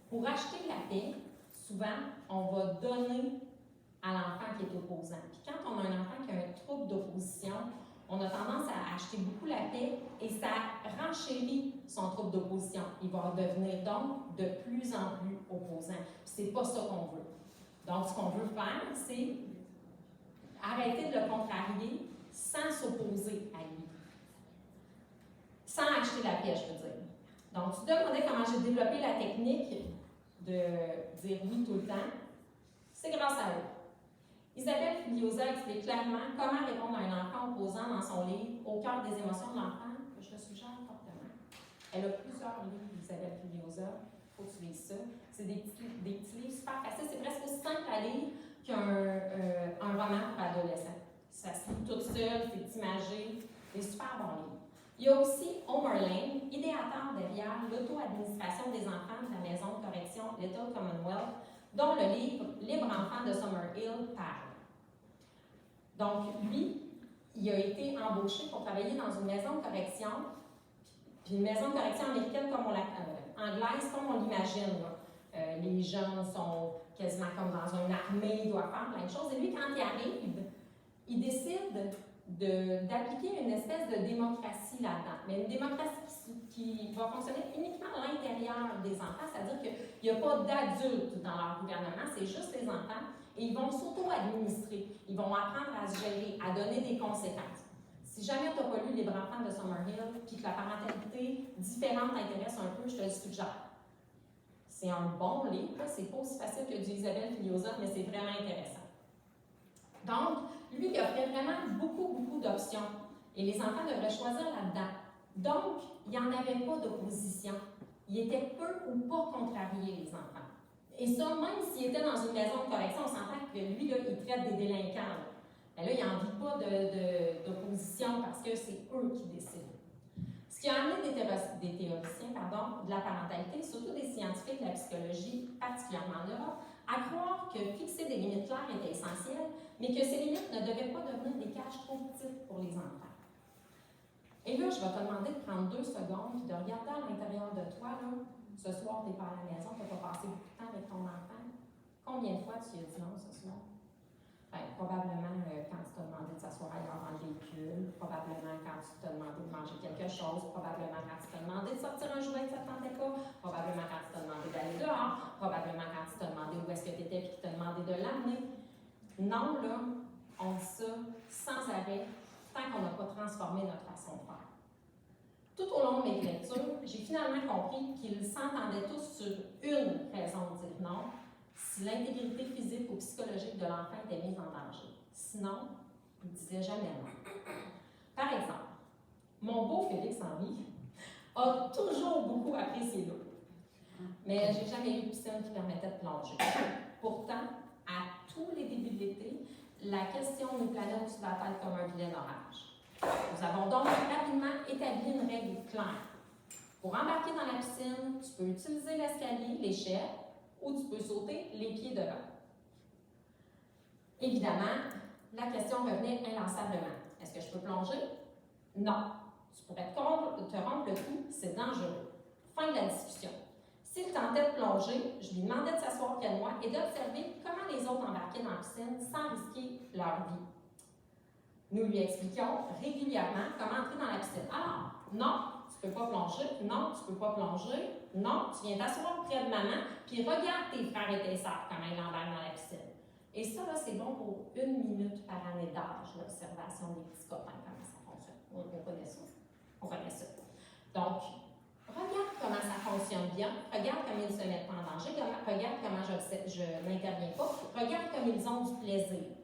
Pour acheter la paix, souvent, on va donner à l'enfant qui est opposant. Puis quand on a un enfant qui a un trouble d'opposition, on a tendance à acheter beaucoup la paix et ça renchérit son trouble d'opposition. Il va devenir donc de plus en plus opposant. Puis c'est pas ça qu'on veut. Donc, ce qu'on veut faire, c'est arrêter de le contrarier sans s'opposer à lui. Sans acheter la paix, je veux dire. Donc, tu te demandais comment j'ai développé la technique de dire oui tout le temps. C'est grâce à eux. Isabelle Filiosa explique clairement comment répondre à un enfant opposant dans son livre Au cœur des émotions de l'enfant, que je te suggère fortement. Elle a plusieurs livres, Isabelle Filiosa. Il faut que tu lises ça. C'est des petits livres super faciles. C'est presque aussi simple à lire qu'un roman pour adolescents. Ça se lit toute seule, c'est imagé. Des super bons livres. Il y a aussi Homer Lane, idéateur derrière l'auto-administration des enfants de la maison de correction Little Commonwealth, dont le livre Libre enfant de Summerhill parle. Donc, lui, il a été embauché pour travailler dans une maison de correction, puis une maison de correction américaine comme anglaise, comme on l'imagine. Les jeunes sont quasiment comme dans une armée, ils doivent faire plein de choses. Et lui, quand il arrive, il décide d'appliquer une espèce de démocratie là-dedans. Mais une démocratie qui va fonctionner uniquement à l'intérieur des enfants, c'est-à-dire qu'il n'y a pas d'adultes dans leur gouvernement, c'est juste les enfants, et ils vont s'auto-administrer. Ils vont apprendre à se gérer, à donner des conséquences. Si jamais tu n'as pas lu Libre enfant de Summerhill, puis que la parentalité différente t'intéresse un peu, je te le suggère. C'est un bon livre, c'est pas aussi facile que du Isabelle Filiosa, mais c'est vraiment intéressant. Donc, lui, il offrait vraiment beaucoup d'options. Et les enfants devraient choisir là-dedans. Donc, il n'y en avait pas d'opposition. Il était peu ou pas contrarié, les enfants. Et ça, même s'il était dans une maison de correction, on s'entend que lui, là, il traite des délinquants. Mais là, il n'en vit pas d'opposition parce que c'est eux qui décident. Ce qui a amené des théoriciens de la parentalité, surtout des scientifiques de la psychologie, particulièrement en Europe, à croire que fixer des limites claires était essentiel, mais que ces limites ne devaient pas devenir des cages trop petites pour les enfants. Et là, je vais te demander de prendre 2 secondes et de regarder à l'intérieur de toi. Là. Ce soir, tu n'es pas à la maison, tu n'as pas passé beaucoup de temps avec ton enfant. Combien de fois tu lui as dit non ce soir? Bien, probablement quand tu t'as demandé de s'asseoir ailleurs dans le véhicule, probablement quand tu t'as demandé de manger quelque chose, probablement quand tu t'as demandé de sortir un jouet que ça ne tentait pas, probablement quand tu t'as demandé d'aller dehors, probablement quand tu t'as demandé où est-ce que tu étais et qui t'a demandé de l'amener. Non, là, on dit ça sans arrêt, tant qu'on n'a pas transformé notre façon de faire. Tout au long de mes lectures, j'ai finalement compris qu'ils s'entendaient tous sur une raison de dire non, si l'intégrité physique ou psychologique de l'enfant était mise en danger. Sinon, il ne disait jamais non. Par exemple, mon beau Félix-Henri a toujours beaucoup apprécié l'eau. Mais je n'ai jamais eu de piscine qui permettait de plonger. Pourtant, à tous les débuts de l'été, la question nous planait au-dessus de la tête comme un vilain orage. Nous avons donc rapidement établi une règle claire. Pour embarquer dans la piscine, tu peux utiliser l'escalier, l'échelle, ou tu peux sauter les pieds devant. Évidemment, la question revenait inlassablement. Est-ce que je peux plonger? Non. Tu pourrais te rompre le cou, c'est dangereux. Fin de la discussion. S'il tentait de plonger, je lui demandais de s'asseoir près de moi et d'observer comment les autres embarquaient dans la piscine sans risquer leur vie. Nous lui expliquions régulièrement comment entrer dans la piscine. Alors, non, tu ne peux pas plonger. Non, tu ne peux pas plonger. Non, tu viens t'asseoir près de maman, puis regarde tes frères et tes sœurs comment ils embarquent dans la piscine. Et ça, là, c'est bon pour 1 minute par année d'âge, l'observation des petits copains, comment ça fonctionne. On connaît ça. On connaît ça. Donc, regarde comment ça fonctionne bien, regarde comment ils ne se mettent pas en danger, regarde comment je n'interviens pas, regarde comme ils ont du plaisir.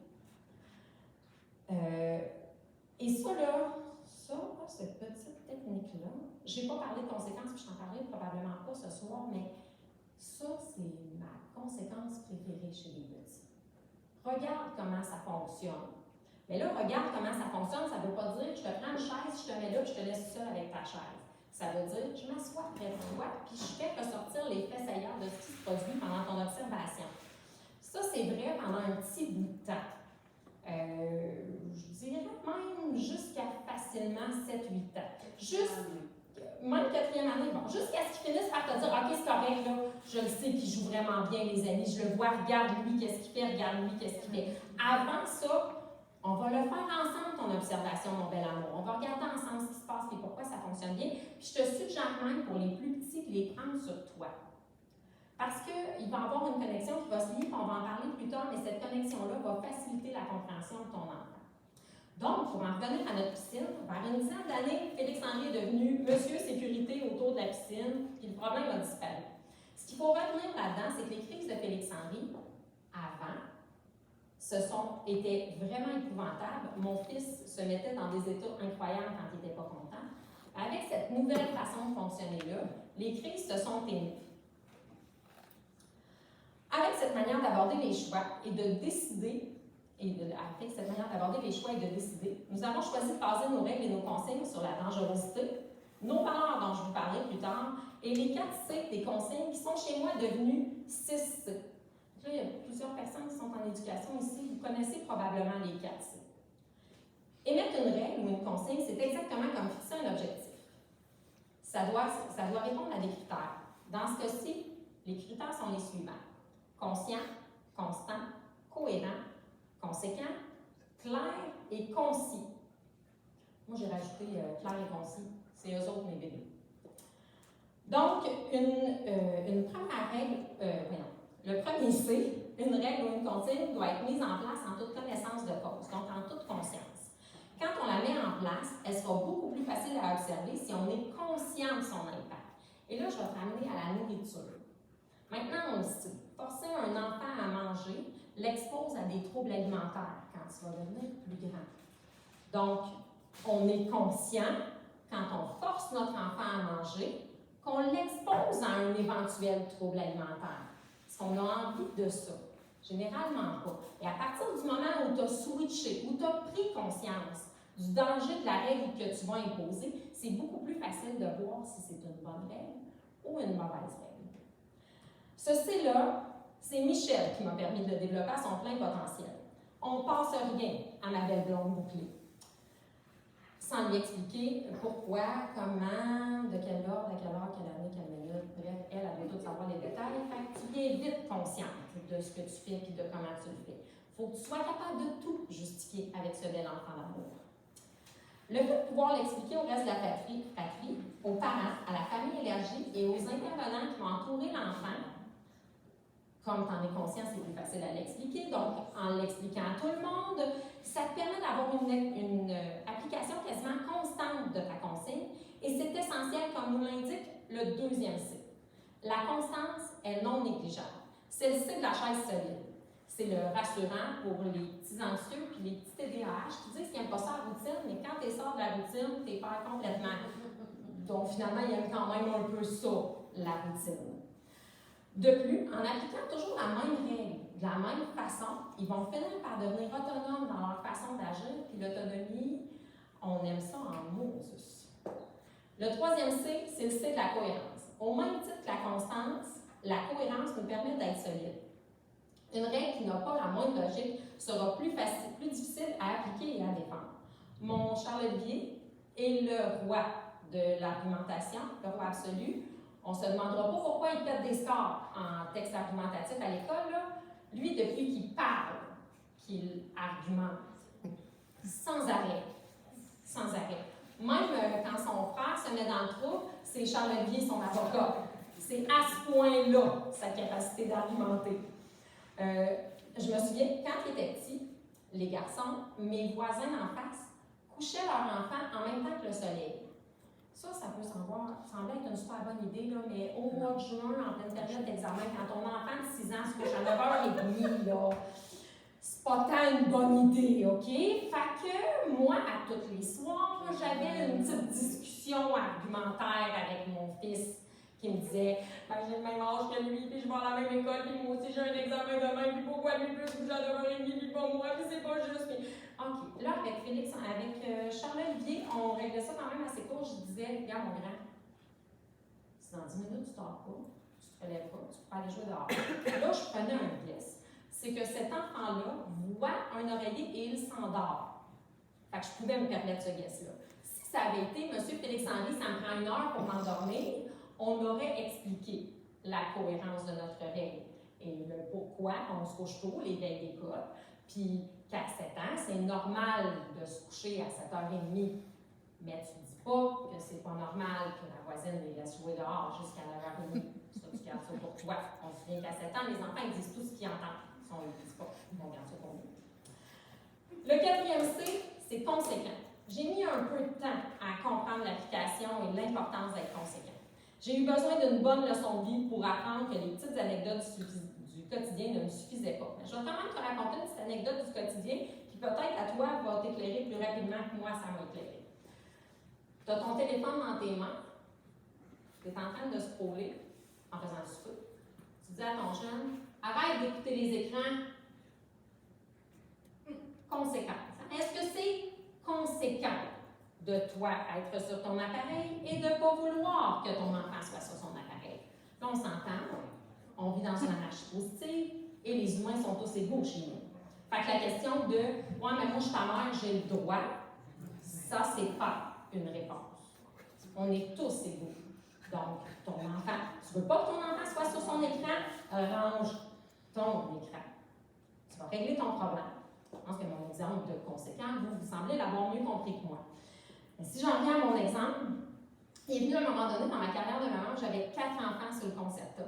Et ça, là, cette petite technique-là, je n'ai pas parlé de conséquences, puis je t'en parlerai probablement pas ce soir, mais ça, c'est ma conséquence préférée chez les petits. Regarde comment ça fonctionne. Mais là, regarde comment ça fonctionne, ça ne veut pas dire je te prends une chaise, je te mets là, puis je te laisse seul avec ta chaise. Ça veut dire je m'assois près de toi, puis je fais ressortir les faits ailleurs de ce qui se produit pendant ton observation. Ça, c'est vrai pendant un petit bout de temps. Je dirais même jusqu'à facilement 7-8 ans. Même 4e année, bon, jusqu'à ce qu'ils finissent par te dire OK, c'est correct, là, je le sais qu'il joue vraiment bien, les amis, je le vois, regarde lui, qu'est-ce qu'il fait, regarde lui, qu'est-ce qu'il fait. Avant ça, on va le faire ensemble, ton observation, mon bel amour. On va regarder ensemble ce qui se passe et pourquoi ça fonctionne bien. Puis je te suggère même pour les plus petits de les prendre sur toi. Parce qu'il va y avoir une connexion qui va se lier, puis on va en parler plus tard, mais cette connexion-là va faciliter la compréhension de ton enfant. Donc, pour en revenir à notre piscine, vers une dizaine d'années, Félix-Henri est devenu monsieur sécurité autour de la piscine, puis le problème a disparu. Ce qu'il faut retenir là-dedans, c'est que les crises de Félix-Henri, avant, étaient vraiment épouvantables. Mon fils se mettait dans des états incroyables quand il n'était pas content. Avec cette nouvelle façon de fonctionner-là, les crises se sont éteintes. Avec cette manière d'aborder les choix et de décider, nous avons choisi de baser nos règles et nos consignes sur la dangerosité, nos valeurs dont je vous parlerai plus tard, et les 4 C des consignes qui sont chez moi devenues 6 C. Là, il y a plusieurs personnes qui sont en éducation ici, vous connaissez probablement les 4 C. Émettre une règle ou une consigne, c'est exactement comme fixer un objectif. Ça doit répondre à des critères. Dans ce cas-ci, les critères sont les suivants. Conscient, constant, cohérent, conséquent, clair et concis. Moi, j'ai rajouté clair et concis. C'est eux autres mes bébés. Donc, une première règle, le premier C, une règle ou une consigne doit être mise en place en toute connaissance de cause, donc en toute conscience. Quand on la met en place, elle sera beaucoup plus facile à observer si on est conscient de son impact. Et là, je vais te ramener à la nourriture. Maintenant, on le sait, forcer un enfant à manger l'expose à des troubles alimentaires quand il va devenir plus grand. Donc, on est conscient, quand on force notre enfant à manger, qu'on l'expose à un éventuel trouble alimentaire. Est-ce qu'on a envie de ça? Généralement pas. Et à partir du moment où tu as switché, où tu as pris conscience du danger de la règle que tu vas imposer, c'est beaucoup plus facile de voir si c'est une bonne règle ou une mauvaise règle. Ceci-là, c'est Michel qui m'a permis de développer à son plein potentiel. On ne passe rien à ma belle blonde bouclée. Sans lui expliquer pourquoi, comment, de quel ordre, à quelle heure, quelle année, quelle minute. Bref, elle veut tout savoir les détails. Fait que tu es vite consciente de ce que tu fais et de comment tu le fais. Il faut que tu sois capable de tout justifier avec ce bel enfant d'amour. Le fait de pouvoir l'expliquer au reste de la fratrie, aux parents, à la famille élargie et aux intervenants qui vont entourer l'enfant, comme tu en es conscient, c'est plus facile à l'expliquer. Donc, en l'expliquant à tout le monde, ça te permet d'avoir une application quasiment constante de ta consigne. Et c'est essentiel, comme nous l'indique le deuxième C. La constance est non négligeable. C'est le C de la chaise solide. C'est le rassurant pour les petits anxieux puis les petits TDAH qui disent qu'ils n'aiment pas ça la routine, mais quand tu sors de la routine, tu perds complètement. Donc, finalement, ils aiment quand même un peu ça, la routine. De plus, en appliquant toujours la même règle, de la même façon, ils vont finir par devenir autonomes dans leur façon d'agir, puis l'autonomie, on aime ça en Moses. Le troisième C, c'est le C de la cohérence. Au même titre que la constance, la cohérence nous permet d'être solide. Une règle qui n'a pas la moindre logique sera plus difficile à appliquer et à défendre. Mon Charles-Olivier est le roi de l'argumentation, le roi absolu. On ne se demandera pas pourquoi il pète des scores en texte argumentatif à l'école. Lui, depuis qu'il parle, qu'il argumente, sans arrêt. Sans arrêt. Même quand son frère se met dans le trou, c'est Charles-Olivier, son avocat. C'est à ce point-là sa capacité d'argumenter. Je me souviens, quand il était petit, les garçons, mes voisins en face, couchaient leur enfant en même temps que le soleil. Ça peut sembler être une super bonne idée, là, mais au mois de juin, en pleine période d'examen, quand ton enfant de 6 ans se couche à 9h30, là, c'est pas tant une bonne idée, OK? Fait que moi, à tous les soirs, j'avais une petite discussion argumentaire avec mon fils qui me disait j'ai le même âge que lui, puis je vais à la même école, puis moi aussi j'ai un examen demain, puis pourquoi lui peut se coucher à 9h30, puis pas moi, puis c'est pas juste. Puis... OK. Là, avec Félix, avec Charles-Olivier, on réglait ça quand même assez court. Je disais, regarde mon grand, si dans 10 minutes tu ne dors pas, tu te relèves pas, tu peux aller jouer dehors. Là, je prenais un guess. C'est que cet enfant-là voit un oreiller et il s'endort. Fait que je pouvais me permettre ce guess-là. Si ça avait été, M. Félix-Henri, ça me prend 1 heure pour m'endormir, on aurait expliqué la cohérence de notre règle et le pourquoi on se couche tôt, les veilles d'école, puis qu'à 7 ans, c'est normal de se coucher à 7h30, mais tu ne dis pas que c'est pas normal que la voisine les laisse jouer dehors jusqu'à 9h30. Ça, tu gardes ça pour toi. On se souvient qu'à 7 ans, les enfants ils disent tout ce qu'ils entendent. Si on ne le dit pas, on garde ça pour nous. Le 4e C, c'est conséquent. J'ai mis un peu de temps à comprendre l'application et l'importance d'être conséquent. J'ai eu besoin d'une bonne leçon de vie pour apprendre que les petites anecdotes du quotidien ne me suffisait pas. Mais je vais quand même te raconter une petite anecdote du quotidien qui peut-être à toi va t'éclairer plus rapidement que moi, ça m'a éclairé. Tu as ton téléphone dans tes mains, tu es en train de scroller en faisant du feu. Tu dis à ton jeune, arrête d'écouter les écrans. Conséquence. Est-ce que c'est conséquent de toi être sur ton appareil et de ne pas vouloir que ton enfant soit sur son appareil? Là, on s'entend, on vit dans une anarchie positive et les humains sont tous égaux chez nous. Fait que la question de « ouais, mais moi, je suis ta mère, j'ai le droit », ça, c'est pas une réponse. On est tous égaux. Donc, ton enfant, tu veux pas que ton enfant soit sur son écran, range ton écran. Tu vas régler ton problème. Je pense que mon exemple de conséquent, vous semblez l'avoir mieux compris que moi. Mais si j'en reviens à mon exemple, il est venu à un moment donné dans ma carrière de maman, j'avais 4 enfants sur le Concerta.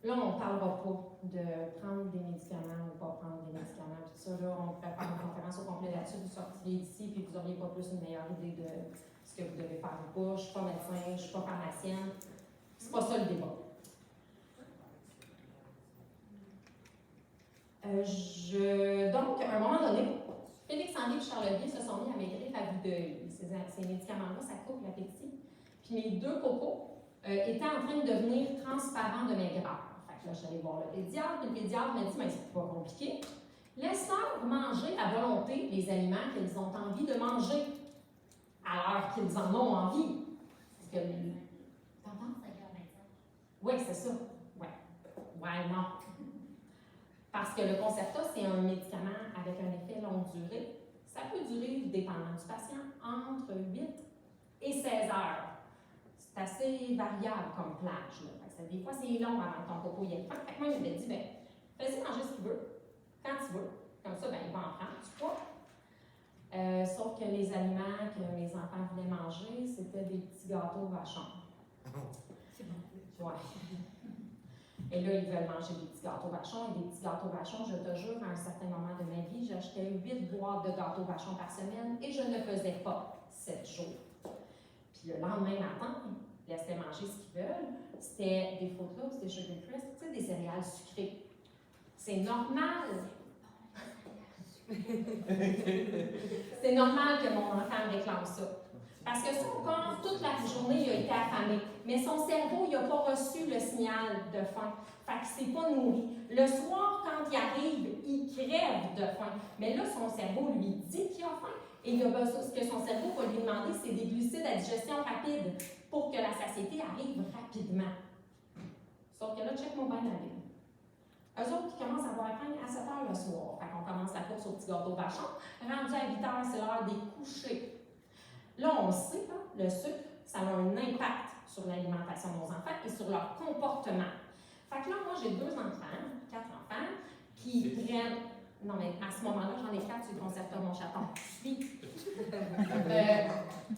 Là, on ne parlera pas de prendre des médicaments ou pas prendre des médicaments, tout ça. Là, on pourrait faire une conférence au complet là-dessus, vous sortiriez d'ici, puis vous n'auriez pas plus une meilleure idée de ce que vous devez faire ou pas. Je ne suis pas médecin, je ne suis pas pharmacienne. C'est pas ça le débat. Donc, à un moment donné, Félix-Henri et Charles Guy se sont mis à maigrir à vue d'œil. Ces médicaments-là, ça coupe l'appétit. Puis mes 2 cocos étaient en train de devenir transparents de maigreur. Fait que là, je suis allée voir le pédiatre. Le pédiatre m'a dit, mais c'est pas compliqué. Laisse-leur manger à volonté les aliments qu'ils ont envie de manger, à l'heure qu'ils en ont envie. Parce que... T'entends? Oui, c'est ça. Ouais, non. Parce que le Concerta, c'est un médicament avec un effet longue durée. Ça peut durer, dépendant du patient, entre 8 et 16 heures. C'est assez variable comme plage. Là. Des fois, c'est long avant que ton coco y ait faim. Fait que moi, il m'a dit, ben, fais-y manger ce qu'il veut, quand tu veux. Comme ça, ben, il va en prendre du poids. Sauf que les aliments que mes enfants voulaient manger, c'était des petits gâteaux vachons. C'est bon. Ouais. Et là, ils veulent manger des petits gâteaux vachons. Et des petits gâteaux vachons, je te jure, à un certain moment de ma vie, j'achetais 8 boîtes de gâteaux vachons par semaine et je ne faisais pas 7 jours. Puis le lendemain matin, ils laissaient manger ce qu'ils veulent. C'était des Fruit Loops, des Sugar Crisp, tu sais, des céréales sucrées. C'est normal. C'est normal que mon enfant réclame ça. Parce que son corps, toute la journée, il a été affamé. Mais son cerveau, il n'a pas reçu le signal de faim. Fait qu'il ne s'est pas nourri. Le soir, quand il arrive, il crève de faim. Mais là, son cerveau lui dit qu'il a faim. Et il a besoin, ce que son cerveau va lui demander, c'est des glucides à digestion rapide pour que la satiété arrive rapidement. Sauf que là, check-moi bien la vie. Eux autres, qui commencent à avoir faim à 7 heures le soir. Fait qu'on commence la course au petit gâteau vachon. Rendu à 8 heures, c'est l'heure des couchers. Là, on sait, hein, le sucre, ça a un impact sur l'alimentation de nos enfants et sur leur comportement. Fait que là, moi, j'ai 2 enfants, 4 enfants, qui prennent... Non, mais à ce moment-là, j'en ai 4 sur le Concerta, mon chaton. Puis,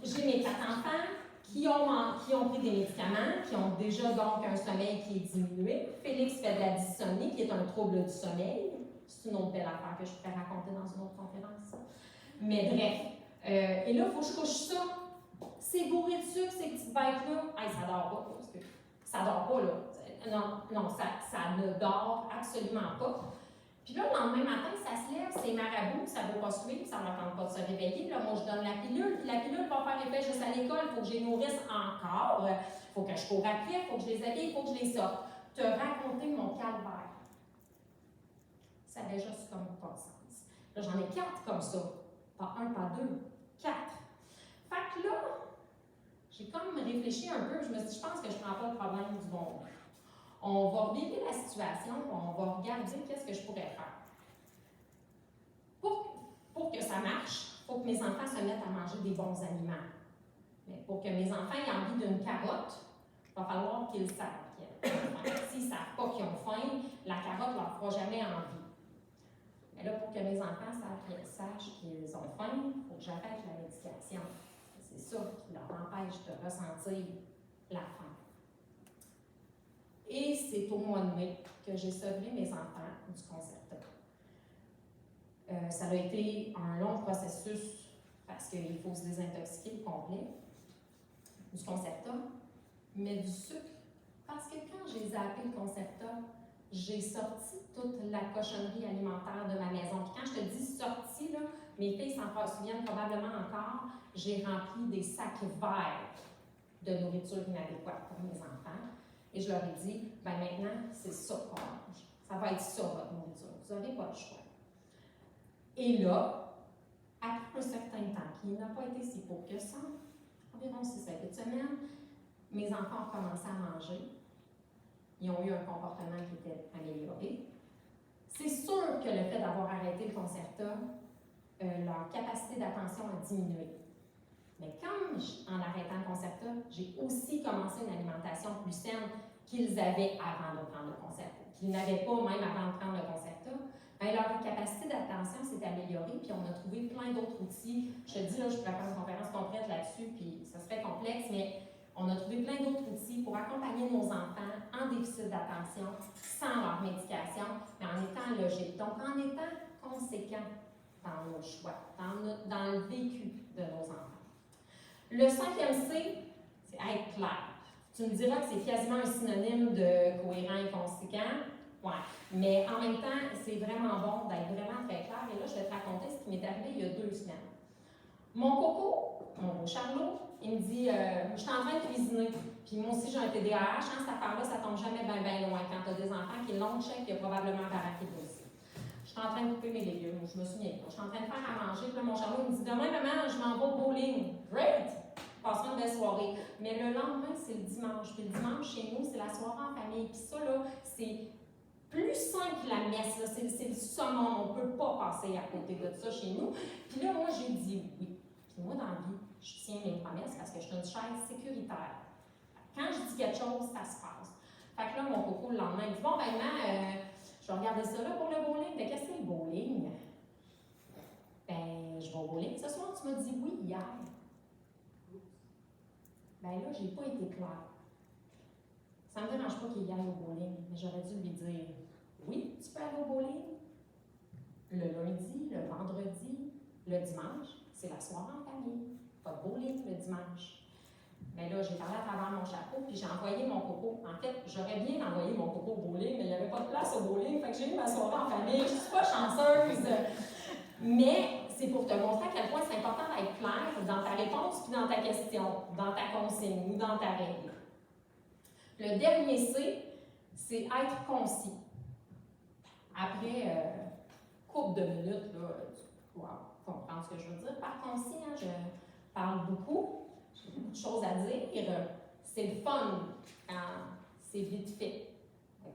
j'ai mes 4 enfants qui ont pris des médicaments, qui ont déjà donc un sommeil qui est diminué. Félix fait de la dystonie, qui est un trouble du sommeil. C'est une autre belle affaire que je pourrais raconter dans une autre conférence. Mais bref. Et là, il faut que je couche ça. C'est bourré de sucre, ces petites bêtes-là. Hey, ça dort pas, parce que ça dort pas, là. Non, ça ne dort absolument pas. Puis là, le lendemain matin, ça se lève, c'est marabout, ça ne veut pas suivre, ça ne m'attend pas de se réveiller. Là, moi, je donne la pilule, puis la pilule va faire effet juste à l'école. Il faut que je les nourrisse encore. Il faut que je cours après, il faut que je les habille, il faut que je les sorte. Te raconter mon calvaire. Ça avait juste comme pas de sens. Là, j'en ai 4 comme ça. Pas 1, pas 2. 4. Fait que là, j'ai comme réfléchi un peu, je me suis dit, je pense que je ne prends pas le problème du bon bout. On va revirer la situation, on va regarder qu'est-ce que je pourrais faire. Pour que ça marche, il faut que mes enfants se mettent à manger des bons aliments. Mais pour que mes enfants aient envie d'une carotte, il va falloir qu'ils savent qu'ils ont faim. S'ils ne savent pas qu'ils ont faim, la carotte ne leur fera jamais envie. Mais là, pour que mes enfants sachent qu'ils ont faim, il faut que j'arrête la médication. C'est ça qui leur empêche de ressentir la faim. Et c'est au mois de mai que j'ai sevré mes enfants du Concerta. Ça a été un long processus parce qu'il faut se désintoxiquer au complet du Concerta, mais du sucre, Parce que quand j'ai zappé le Concerta, j'ai sorti toute la cochonnerie alimentaire de ma maison. Puis quand je te dis sorti, là, mes filles s'en souviennent probablement encore, j'ai rempli des sacs verts de nourriture inadéquate pour mes enfants. Et je leur ai dit, ben maintenant, c'est ça qu'on mange. Ça va être ça, votre nourriture. Vous n'aurez pas le choix. Et là, après un certain temps, qui n'a pas été si court que ça, environ 6 à 8 semaines, mes enfants ont commencé à manger. Ils ont eu un comportement qui était amélioré. C'est sûr que le fait d'avoir arrêté le Concerta, leur capacité d'attention a diminué. Mais comme en arrêtant le Concerta, j'ai aussi commencé une alimentation plus saine qu'ils avaient avant de prendre le Concerta, qu'ils n'avaient pas même avant de prendre le Concerta, bien, leur capacité d'attention s'est améliorée, puis on a trouvé plein d'autres outils. Je te dis, là, je pourrais faire une conférence complète là-dessus, puis ça serait complexe, mais on a trouvé plein d'autres outils pour accompagner nos enfants en déficit d'attention, sans leur médication, mais en étant logique. Donc, en étant conséquent dans nos choix, dans le vécu de nos enfants. Le 5e C, c'est être clair. Tu me diras que c'est quasiment un synonyme de cohérent et conséquent. Ouais. Mais en même temps, c'est vraiment bon d'être vraiment très clair. Et là, je vais te raconter ce qui m'est arrivé il y a 2 semaines. Mon coco, mon beau Charlot, il me dit je suis en train de cuisiner. Puis moi aussi, j'ai un TDAH. Cette affaire-là, ça tombe jamais bien loin. Quand tu as des enfants qui l'ont check, il y a probablement un parapluie aussi. Je suis en train de couper mes légumes. Je me souviens pas. Je suis en train de faire à manger. Puis là, mon Charlot me dit demain, maman, je m'en vais au bowling. Great! Passera une belle soirée. Mais le lendemain, c'est le dimanche. Puis le dimanche, chez nous, c'est la soirée en famille. Puis ça, là, c'est plus simple que la messe. C'est le summum. On ne peut pas passer à côté de ça chez nous. Puis là, moi, j'ai dit oui. Puis moi, dans la vie, je tiens mes promesses parce que je suis une chaise sécuritaire. Quand je dis quelque chose, ça se passe. Fait que là, mon coco, le lendemain, il dit bon, ben, je vais regarder ça là pour le bowling. Mais qu'est-ce que c'est le bowling? Ben, je vais au bowling. Ce soir, tu m'as dit oui hier. Ben là, j'ai pas été claire. Ça me dérange pas qu'il aille au bowling, mais j'aurais dû lui dire oui, tu peux aller au bowling. Le lundi, le vendredi, le dimanche, c'est la soirée en famille. Pas de bowling le dimanche. Mais là, j'ai parlé à travers mon chapeau, puis j'ai envoyé mon coco. En fait, j'aurais bien envoyé mon coco au bowling, mais il n'y avait pas de place au bowling, fait que j'ai eu ma soirée en famille. Je ne suis pas chanceuse. Mais c'est pour te montrer à quel point c'est important d'être clair dans ta réponse puis dans ta question, dans ta consigne ou dans ta règle. Le dernier C, c'est être concis. Après couple de minutes, là, tu vas comprendre ce que je veux dire. Par concis, hein, je parle beaucoup. J'ai beaucoup de choses à dire. C'est le fun quand c'est vite fait.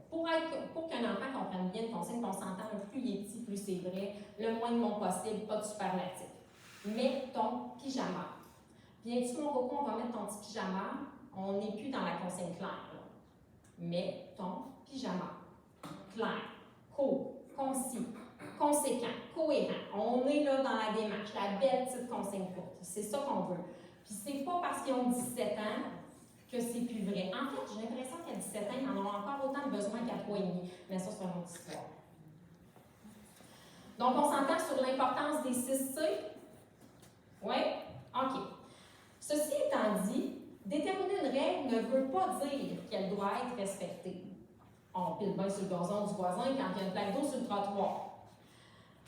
Pour qu'un enfant comprenne bien le consigne, qu'on s'entende, plus il est petit, plus c'est vrai, le moins de mots possible, pas de superlatif. Mets ton pyjama. Viens-tu, mon coco, on va mettre ton petit pyjama. On n'est plus dans la consigne claire. Là. Mets ton pyjama. Clair, court, concis, conséquent, cohérent. On est là dans la démarche, la belle petite consigne courte. C'est ça qu'on veut. Puis c'est pas parce qu'ils ont 17 ans que c'est plus vrai. En fait, j'ai l'impression qu'à 17 ans, ils en ont encore autant de besoin qu'à 3 et demi. Mais ça, c'est une autre histoire. Donc, on s'entend sur l'importance des 6 C? Oui? OK. Ceci étant dit, déterminer une règle ne veut pas dire qu'elle doit être respectée. On pile bien sur le gazon du voisin quand il y a une plaque d'eau sur le trottoir.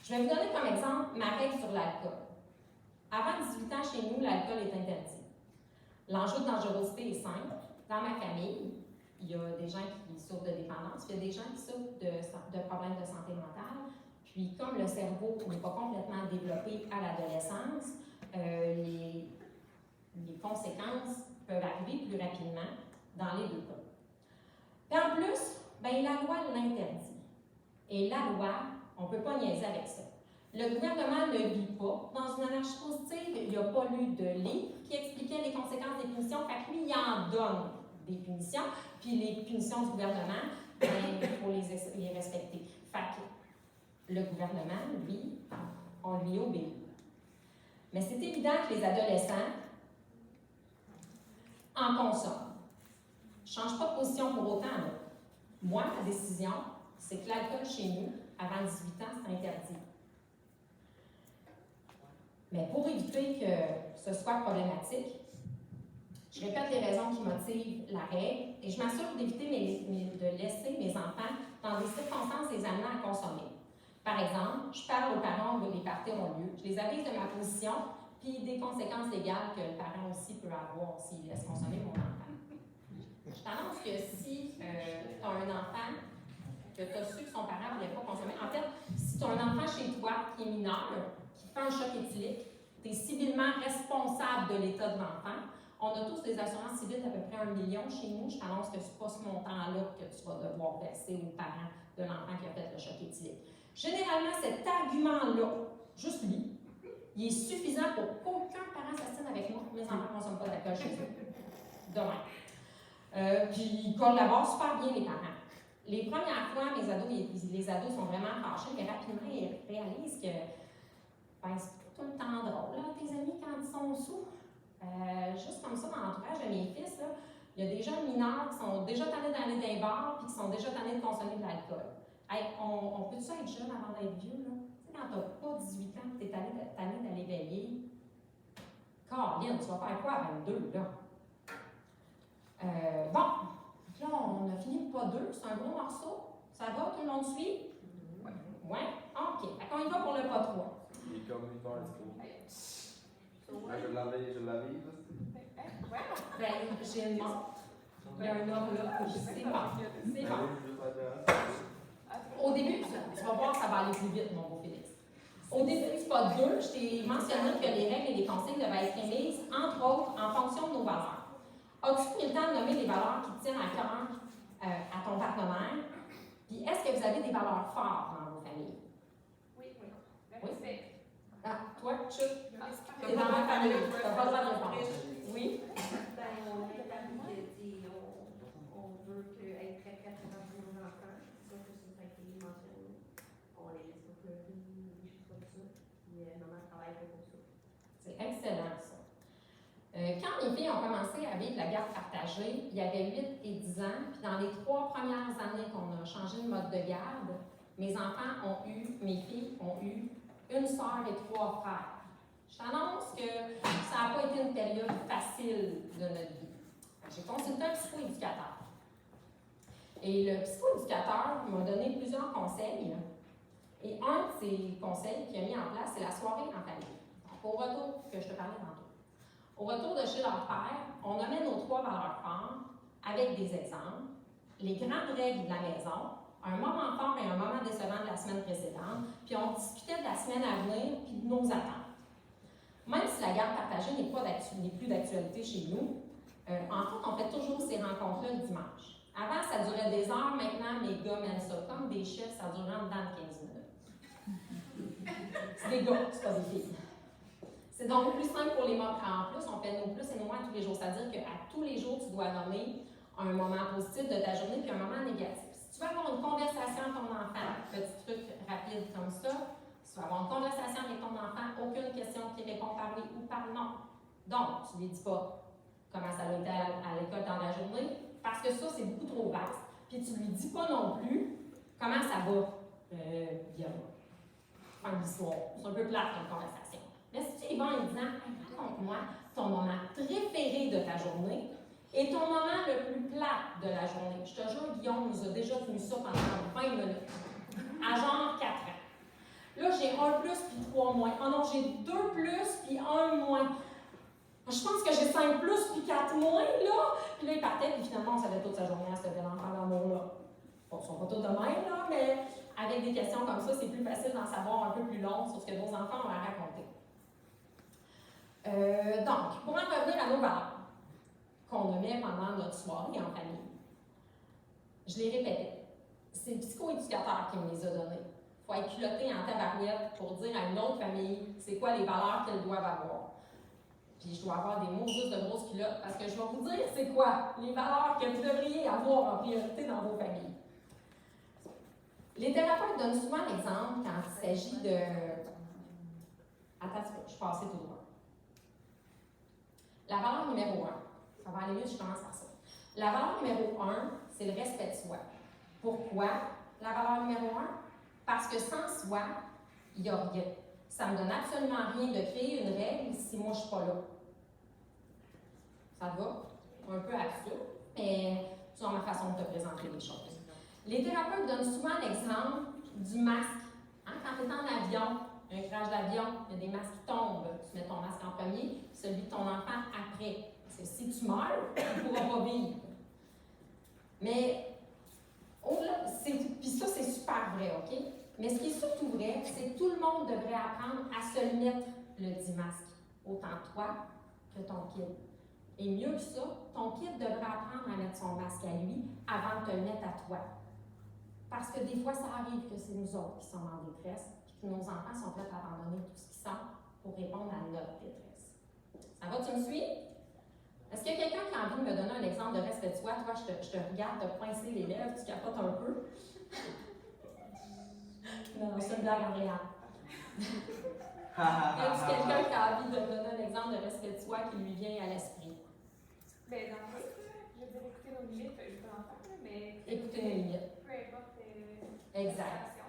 Je vais vous donner comme exemple ma règle sur l'alcool. Avant 18 ans, chez nous, l'alcool est interdit. L'enjeu de dangerosité est simple. Dans ma famille, il y a des gens qui souffrent de dépendance, il y a des gens qui souffrent de problèmes de santé mentale. Puis, comme le cerveau n'est pas complètement développé à l'adolescence, les conséquences peuvent arriver plus rapidement dans les 2 cas. Puis en plus, ben, la loi l'interdit. Et la loi, on ne peut pas niaiser avec ça. Le gouvernement ne vit pas dans une anarchie positive. Il n'a pas lu de livre qui expliquait les conséquences des punitions. Fait que lui, il en donne des punitions. Puis les punitions du gouvernement, ben, il faut les respecter. Fait que le gouvernement, lui, on lui obéit. Mais c'est évident que les adolescents en consomment. Je ne change pas de position pour autant. Là. Moi, ma décision, c'est que l'alcool chez nous, avant 18 ans, c'est interdit. Mais pour éviter que ce soit problématique, Je répète les raisons qui motivent la règle et je m'assure d'éviter de laisser mes enfants dans des circonstances les amenant à consommer. Par exemple, je parle aux parents où les parties ont lieu, je les avise de ma position puis des conséquences légales que le parent aussi peut avoir s'il laisse consommer mon enfant. Je t'annonce que si tu as un enfant que tu as su que son parent ne voulait pas consommer, en fait, si tu as un enfant chez toi qui est mineur, qui fait un choc éthylique, tu es civilement responsable de l'état de l'enfant. On a tous des assurances civiles d'à peu près 1 million chez nous. Je t'annonce que ce n'est pas ce montant-là que tu vas devoir verser aux parents de l'enfant qui a fait le choc éthylique. Généralement, cet argument-là, juste lui, il est suffisant pour qu'aucun parent s'assigne avec moi. Mes enfants ne consomment pas d'alcool chez eux. Demain. Puis ils collaborent super bien, les parents. Les premières fois, les ados sont vraiment fâchés, mais rapidement, ils réalisent que c'est pas tout le temps drôle, là, tes amis, quand ils sont sous. Juste comme ça, dans l'entourage de mes fils, là, il y a des jeunes mineurs qui sont déjà tannés d'aller dans les bars puis qui sont déjà tannés de consommer de l'alcool. Hey, on peut-tu être jeune avant d'être vieux, là? Tu sais, quand t'as pas 18 ans et t'es tanné d'aller veiller, Caroline, tu vas faire quoi à 22, là? Bon, là, on a fini le pas 2, c'est un gros morceau. Ça va, tout le monde suit? Oui. Ouais? OK. On y va pour le pas 3. Il est comme 8 heures, je l'avais, là. Ben, j'ai une montre. Il y a un homme là. C'est bon. C'est bon. Au début, tu vas voir, ça va aller plus vite, mon beau Félix. Au début du pas 2, je t'ai mentionné que les règles et les consignes devaient être émises, entre autres, en fonction de nos valeurs. As-tu pris le temps de nommer les valeurs qui tiennent à cœur à ton partenaire? Puis, est-ce que vous avez des valeurs fortes dans vos familles? Oui. Oui? Toi, Chuck? T'es dans ma famille. Tu n'as pas le droit de répondre. Oui? On est famille qui dit on veut être très près de nos enfants. Ça, c'est ça qui est mentionné. On les laisse pas pleurer, des choses comme ça. Puis maman travaille pour ça. C'est excellent, ça. Quand mes filles ont commencé à vivre la garde partagée, il y avait 8 et 10 ans, puis dans les 3 premières années qu'on a changé de mode de garde, mes filles ont eu une sœur et 3 frères. Je t'annonce que ça n'a pas été une période facile de notre vie. J'ai consulté un psychoéducateur. Et le psychoéducateur m'a donné plusieurs conseils. Et un de ces conseils qu'il a mis en place, c'est la soirée en famille. Donc, au retour, que je te parlais tantôt. Au retour de chez leur père, on nommait nos 3 valeurs fortes avec des exemples, les grandes règles de la maison, un moment fort et un moment décevant de la semaine précédente, puis on discutait de la semaine à venir puis de nos attentes. Même si la garde partagée n'est plus d'actualité chez nous, en fait, on fait toujours ces rencontres-là le dimanche. Avant, ça durait des heures. Maintenant, mes gars mènent ça comme des chefs, ça dure en dedans de 15 minutes. C'est des gars, c'est pas des filles. C'est donc plus simple pour les moments. En plus, on fait nos plus et nos moins tous les jours. C'est-à-dire qu'à tous les jours, tu dois nommer un moment positif de ta journée puis un moment négatif. Si tu veux avoir une conversation avec ton enfant, petit truc rapide comme ça, si tu veux avoir une conversation avec ton enfant, aucune question qui répond par oui ou par non. Donc, tu ne lui dis pas comment ça a été à l'école dans la journée, parce que ça, c'est beaucoup trop vaste. Puis tu ne lui dis pas non plus comment ça va. Bien. Fin d'histoire. C'est un peu plate comme conversation. Mais si tu y vas en lui disant, raconte-moi ton moment préféré de ta journée et ton moment le plus plate de la journée. Je te jure, Guillaume nous a déjà tenu ça pendant 20 minutes, à genre 4 ans. Là, j'ai 1 plus puis 3 moins. Oh non, j'ai 2 plus puis 1 moins. Je pense que j'ai 5 plus puis 4 moins, là. Puis là, il partait, puis finalement, on savait toute sa journée à ce bel enfant d'amour-là. Bon, ils ne sont pas tous de même, là, mais avec des questions comme ça, c'est plus facile d'en savoir un peu plus long sur ce que nos enfants ont à raconter. Donc, pour en revenir à nos valeurs qu'on nommait pendant notre soirée en famille, je les répétais. C'est le psychoéducateur qui me les a donnés. Il faut être culotté en tabarouette pour dire à une autre famille c'est quoi les valeurs qu'elles doivent avoir. Puis je dois avoir des mots juste de grosses culottes parce que je vais vous dire c'est quoi les valeurs que vous devriez avoir en priorité dans vos familles. Les thérapeutes donnent souvent l'exemple quand il s'agit de... Attends, je suis passée tout droit. La valeur numéro 1, ça va aller mieux si je commence par ça. La valeur numéro 1, c'est le respect de soi. Pourquoi la valeur numéro 1? Parce que sans soi, il n'y a rien. Ça ne me donne absolument rien de créer une règle si moi je ne suis pas là. Ça te va? Un peu absurde, mais c'est ma façon de te présenter les choses. Les thérapeutes donnent souvent l'exemple du masque. Hein, quand tu es en avion, un crash d'avion, il y a des masques qui tombent. Tu mets ton masque en premier, celui de ton enfant après. Parce que si tu meurs, tu ne pourras pas vivre. Mais, puis ça, c'est super vrai, OK? Mais ce qui est surtout vrai, c'est que tout le monde devrait apprendre à se le mettre, le dit masque. Autant toi que ton kid. Et mieux que ça, ton kid devrait apprendre à mettre son masque à lui avant de te le mettre à toi. Parce que des fois, ça arrive que c'est nous autres qui sommes en détresse, puis que nos enfants sont prêts à abandonner tout ce qu'ils sont pour répondre à notre détresse. Ça va, tu me suis? Est-ce qu'il y a quelqu'un qui a envie de me donner un exemple de respect de soi? Toi, je te regarde te pincer les lèvres, tu capotes un peu. Non, c'est une blague en réel. Y a-t-il quelqu'un qui a envie de me donner un exemple de respect de soi qui lui vient à l'esprit? Ben, dans le cas, je veux dire, écouter nos limites, je peux en faire, mais. Écouter nos limites. Peu importe. Exact.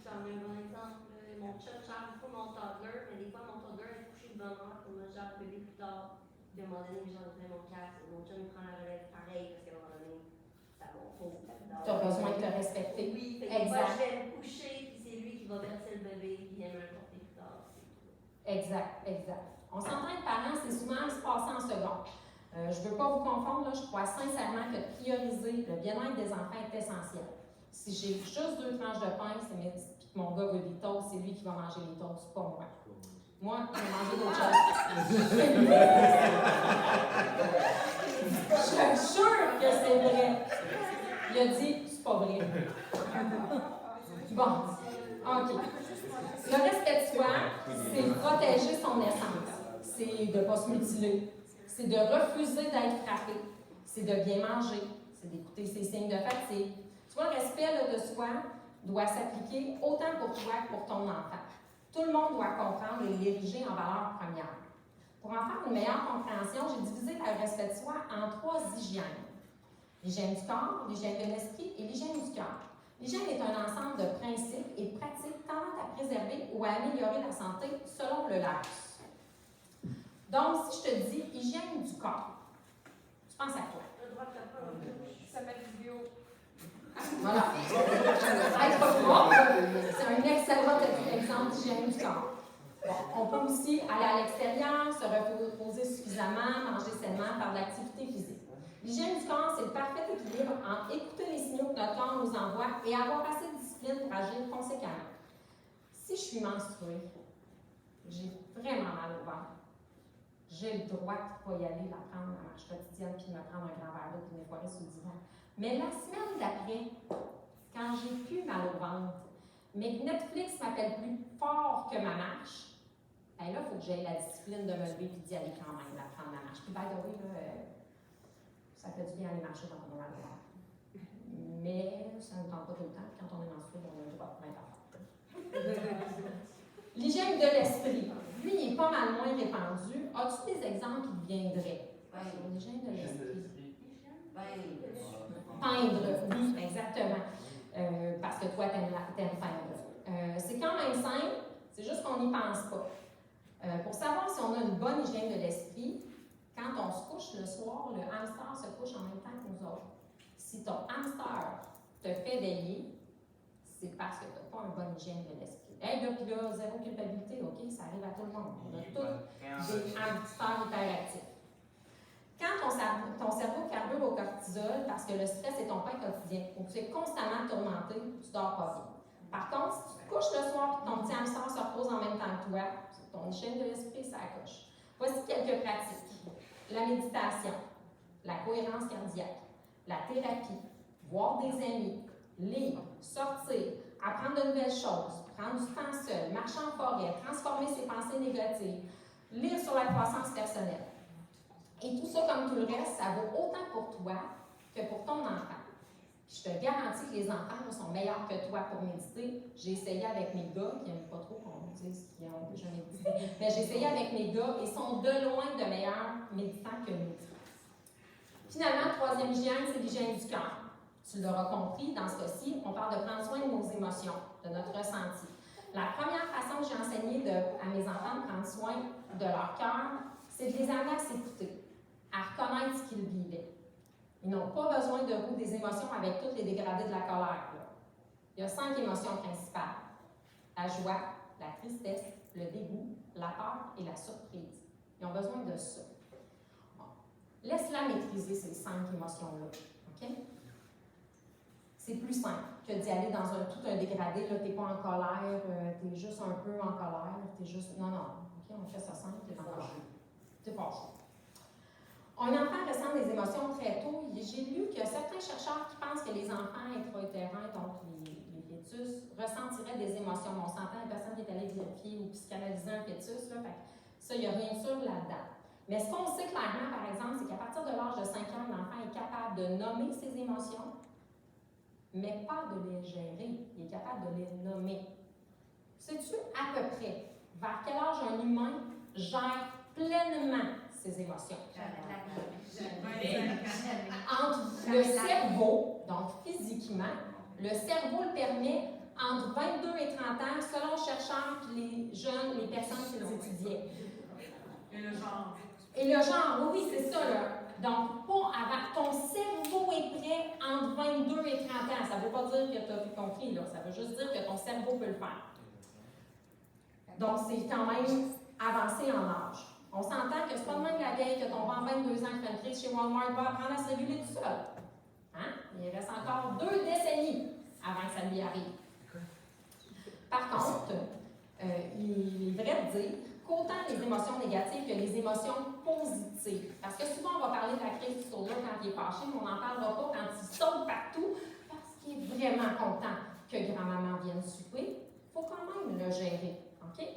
J'en ai un bon exemple. Mon chat charge pas mon toddler, mais des fois, mon toddler est couché de bonne heure pour me genre bébé plus tard. Puis à un moment donné, j'enlèverai mon casque. Mon chat me prend la relève pareil, parce qu'à un moment donné, c'est à mon tour. Tu as besoin de te respecter. Oui, fait que exact. moi, je vais me coucher, puis c'est lui qui va verser le bébé, puis il vient me le porter plus tard. Exact, exact. On s'entend de parents, c'est souvent se passer en seconde. Je ne veux pas vous confondre, là, je crois sincèrement que prioriser le bien-être des enfants est essentiel. Si j'ai juste 2 tranches de pain, puis que mon gars veut des toasts, c'est lui qui va manger les toasts, pas moi. Moi, je vais manger d'autres choses. Je suis sûre que c'est vrai. Il a dit, c'est pas vrai. Bon, OK. Le respect de soi, c'est protéger son essence. C'est de ne pas se mutiler. C'est de refuser d'être frappé. C'est de bien manger. C'est d'écouter ses signes de fatigue. Tu vois, le respect là, de soi doit s'appliquer autant pour toi que pour ton enfant. Tout le monde doit comprendre et l'ériger en valeur première. Pour en faire une meilleure compréhension, j'ai divisé le respect de soi en 3 hygiènes. L'hygiène du corps, l'hygiène de l'esprit et l'hygiène du cœur. L'hygiène est un ensemble de principes et pratiques tendant à préserver ou à améliorer la santé selon le laps. Donc, si je te dis hygiène du corps, tu penses à quoi? Le droit de pas Ça s'appelle vidéo. Voilà. Être propre, c'est un excellent exemple d'hygiène du corps. Bon, on peut aussi aller à l'extérieur, se reposer suffisamment, manger sainement, faire de l'activité physique. L'hygiène du corps, c'est le parfait équilibre entre écouter les signaux que notre corps nous envoie et avoir assez de discipline pour agir conséquemment. Si je suis menstruée, j'ai vraiment mal au ventre. J'ai le droit de pas y aller, la prendre à marche quotidienne, puis de me prendre un grand verre d'eau, puis de m'effoirer sur le divan. Mais la semaine d'après, quand j'ai plus mal au ventre, mais que Netflix m'appelle plus fort que ma marche, ben là, il faut que j'aie la discipline de me lever et d'y aller quand même, la prendre la marche. Puis, by the way, là, ça fait du bien aller marcher quand on a mal au ventre. Mais ça ne tente pas tout le temps, puis quand on est menstrué, on a le droit de plein d'affaires. L'hygiène de l'esprit, lui, il est pas mal moins répandu. As-tu des exemples qui te viendraient? L'hygiène de l'esprit. Peindre, oui, exactement. Parce que toi, t'aimes peindre. C'est quand même simple, c'est juste qu'on n'y pense pas. Pour savoir si on a une bonne hygiène de l'esprit, quand on se couche le soir, le hamster se couche en même temps que nous autres. Si ton hamster te fait veiller, c'est parce que tu n'as pas une bonne hygiène de l'esprit. Hey, là, puis là, zéro culpabilité, OK? Ça arrive à tout le monde. On a tous des hamsters hyperactifs. Quand ton cerveau carbure au cortisol, parce que le stress est ton pain quotidien, donc tu es constamment tourmenté, tu dors pas bien. Par contre, si tu te couches le soir et que ton petit hamster se repose en même temps que toi, ton hygiène de l'esprit, ça accroche. Voici quelques pratiques. La méditation, la cohérence cardiaque, la thérapie, voir des amis, lire, sortir, apprendre de nouvelles choses, prendre du temps seul, marcher en forêt, transformer ses pensées négatives, lire sur la croissance personnelle. Et tout ça, comme tout le reste, ça vaut autant pour toi que pour ton enfant. Je te garantis que les enfants sont meilleurs que toi pour méditer. J'ai essayé avec mes gars, qui n'aiment pas trop qu'on dise qu'ils ont déjà médité, mais j'ai essayé avec mes gars et sont de loin de meilleurs méditants que nous. Finalement, troisième hygiène, c'est l'hygiène du cœur. Tu l'auras compris, dans ce cas-ci, on parle de prendre soin de nos émotions, de notre ressenti. La première façon que j'ai enseigné à mes enfants de prendre soin de leur cœur, c'est de les amener à s'écouter, à reconnaître ce qu'ils vivaient. Ils n'ont pas besoin de roue des émotions avec tous les dégradés de la colère. Là. Il y a 5 émotions principales. La joie, la tristesse, le dégoût, la peur et la surprise. Ils ont besoin de ça. Bon. Laisse-la maîtriser ces 5 émotions-là. OK? C'est plus simple que d'y aller dans tout un dégradé. Tu n'es pas en colère, tu es juste un peu en colère. T'es juste... Non, non. OK? On fait ça simple, tu es en colère. Tu es fâché. Un enfant ressent des émotions très tôt. J'ai lu qu'il y a certains chercheurs qui pensent que les enfants intra-utérins, donc les fœtus, ressentiraient des émotions. On s'entend, la personne qui est allée vérifier ou psychanalyser un fœtus, là, fait ça, il n'y a rien de sûr là-dedans. Mais ce qu'on sait clairement, par exemple, c'est qu'à partir de l'âge de 5 ans, l'enfant est capable de nommer ses émotions, mais pas de les gérer. Il est capable de les nommer. Sais-tu à peu près vers quel âge un humain gère pleinement ses émotions? Entre le cerveau, donc physiquement, le cerveau le permet entre 22 et 30 ans, selon les chercheurs et les jeunes, les personnes qui les étudiaient. Et le genre. Et le genre, oui, c'est ça, là. Donc, pas avant. Ton cerveau est prêt entre 22 et 30 ans. Ça ne veut pas dire que tu as compris, là. Ça veut juste dire que ton cerveau peut le faire. Donc, c'est quand même avancé en âge. On s'entend que c'est pas de même la vieille que ton enfant de 22 ans qui fait une crise chez Walmart va apprendre à se réguler tout seul. Hein? Il reste encore 2 décennies avant que ça lui arrive. Par contre, il est vrai de dire qu'autant les émotions négatives que les émotions positives. Parce que souvent, on va parler de la crise du sourd quand il est fâché, mais on n'en parlera pas quand il saute partout parce qu'il est vraiment content que grand-maman vienne souper. Il faut quand même le gérer. OK?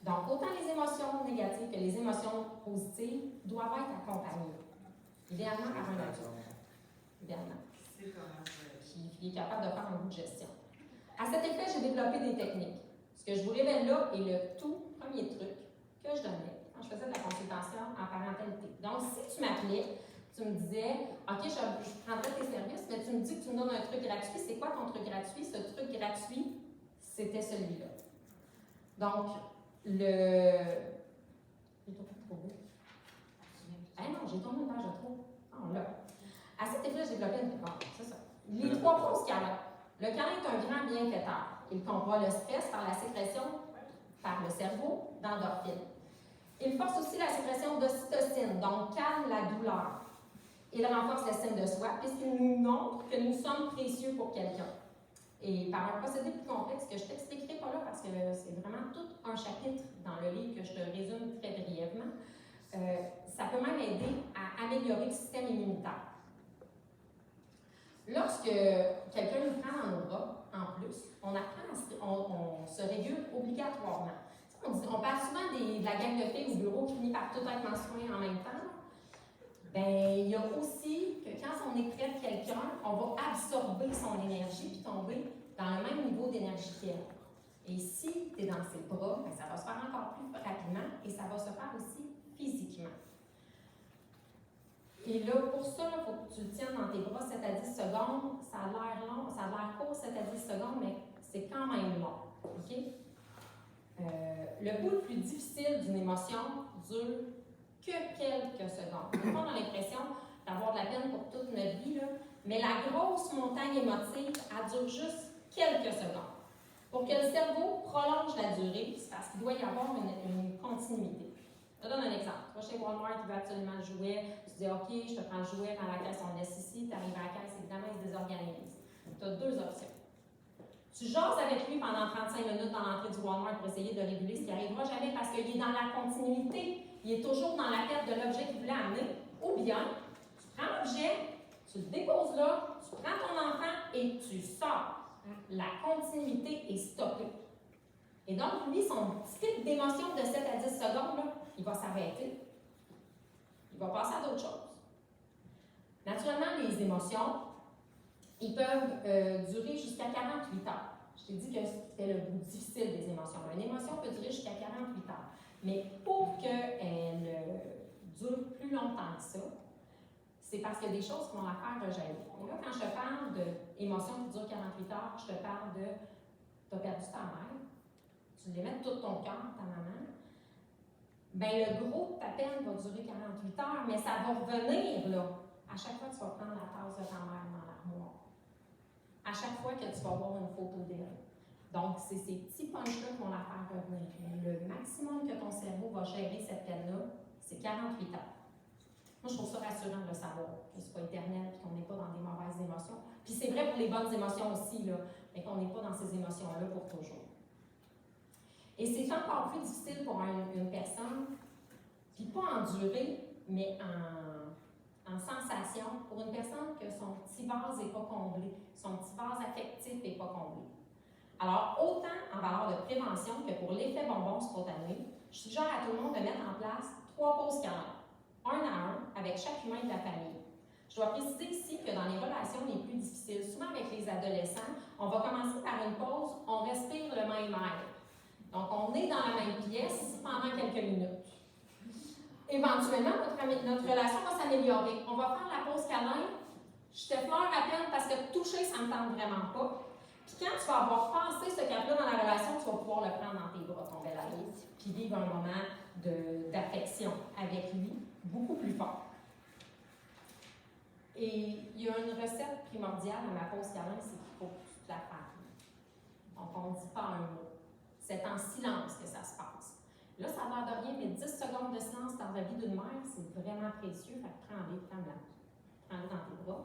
Donc, autant les émotions négatives que les émotions positives doivent être accompagnées. Idéalement par un adulte. Idéalement. Qui est capable de faire un bout de gestion. À cet effet, j'ai développé des techniques. Ce que je vous révèle là est le tout premier truc que je donnais quand je faisais de la consultation en parentalité. Donc, si tu m'appelais, tu me disais, OK, je prendrais tes services, mais tu me dis que tu me donnes un truc gratuit. C'est quoi ton truc gratuit? Ce truc gratuit, c'était celui-là. Donc, j'ai tourné trop beau. Ah non, j'ai tourné une page de trop. Ah, là. À cet effet, j'ai développé une... Bon, c'est ça. Les 3 pauses câlins. Le câlin est un grand bienfaiteur. Il combat le stress par la sécrétion par le cerveau d'endorphine. Il force aussi la sécrétion d'ocytocine, donc calme la douleur. Il renforce l'estime de soi puisqu'il nous montre que nous sommes précieux pour quelqu'un. Et par un procédé plus complexe que je ne t'expliquerai pas là parce que c'est vraiment tout un chapitre dans le livre que je te résume très brièvement, ça peut même aider à améliorer le système immunitaire. Lorsque quelqu'un nous prend dans nos bras, en plus, on se régule obligatoirement. On parle souvent de la gang de filles au bureau qui finit par tout être menstruée en même temps. Bien, il y a aussi que quand on est près de quelqu'un, on va absorber son énergie puis tomber dans le même niveau d'énergie qu'elle. Et si tu es dans ses bras, bien, ça va se faire encore plus rapidement et ça va se faire aussi physiquement. Et là, pour ça, il faut que tu le tiennes dans tes bras 7 à 10 secondes. Ça a l'air long, ça a l'air court 7 à 10 secondes, mais c'est quand même long. OK? Le bout le plus difficile d'une émotion dure que quelques secondes. On a l'impression d'avoir de la peine pour toute notre vie, là, mais la grosse montagne émotive, elle dure juste quelques secondes. Pour que le cerveau prolonge la durée, c'est parce qu'il doit y avoir une continuité. Je te donne un exemple. Tu vas chez Walmart, tu veux absolument le jouet, tu dis OK, je te prends le jouet quand la caisse on laisse ici, tu arrives à la caisse, évidemment, il se désorganise. Tu as 2 options. Tu jases avec lui pendant 35 minutes dans l'entrée du Walmart pour essayer de réguler ce qui n'arrivera jamais parce qu'il est dans la continuité. Il est toujours dans la perte de l'objet qu'il voulait amener. Ou bien, tu prends l'objet, tu le déposes là, tu prends ton enfant et tu sors. La continuité est stoppée. Et donc, lui, son petit pic d'émotion de 7 à 10 secondes, là, il va s'arrêter. Il va passer à d'autres choses. Naturellement, les émotions, ils peuvent durer jusqu'à 48 heures. Je t'ai dit que c'était le bout difficile des émotions. Une émotion peut durer jusqu'à 48 heures. Mais pour qu'elle dure plus longtemps que ça, c'est parce qu'il y a des choses qui vont la faire rejaillir. Et là, quand je te parle d'émotions qui durent 48 heures, je te parle de tu as perdu ta mère, tu les mets de tout ton cœur, ta maman, ben le gros de ta peine va durer 48 heures, mais ça va revenir, là. À chaque fois que tu vas prendre la tasse de ta mère dans l'armoire. À chaque fois que tu vas voir une photo d'elle. Donc, c'est ces petits punch-là qui vont la faire revenir. Mais le maximum que ton cerveau va gérer cette peine-là, c'est 48 heures. Moi, je trouve ça rassurant de savoir que c'est pas éternel et qu'on n'est pas dans des mauvaises émotions. Puis c'est vrai pour les bonnes émotions aussi, là, mais qu'on n'est pas dans ces émotions-là pour toujours. Et c'est encore plus difficile pour une personne, puis pas en durée, mais en sensation, pour une personne que son petit vase n'est pas comblé, son petit vase affectif n'est pas comblé. Alors, autant en valeur de prévention que pour l'effet bonbon spontané, je suggère à tout le monde de mettre en place 3 pauses câlins, 1 à 1, avec chaque humain de la famille. Je dois préciser ici que dans les relations les plus difficiles, souvent avec les adolescents, on va commencer par une pause, on respire le même air. Donc, on est dans la même pièce pendant quelques minutes. Éventuellement, notre relation va s'améliorer. On va faire la pause câlin. Je te pleure à peine parce que toucher, ça ne me tente vraiment pas. Puis quand tu vas avoir passé ce cap-là dans la relation, tu vas pouvoir le prendre dans tes bras, ton bel ami, puis vivre un moment d'affection avec lui, beaucoup plus fort. Et il y a une recette primordiale à ma pause câlin, c'est qu'il faut que tu te la parles. Donc, on ne dit pas un mot. C'est en silence que ça se passe. Là, ça a l'air de rien, mais 10 secondes de silence dans la vie d'une mère, c'est vraiment précieux. Fait que prends-les dans tes bras,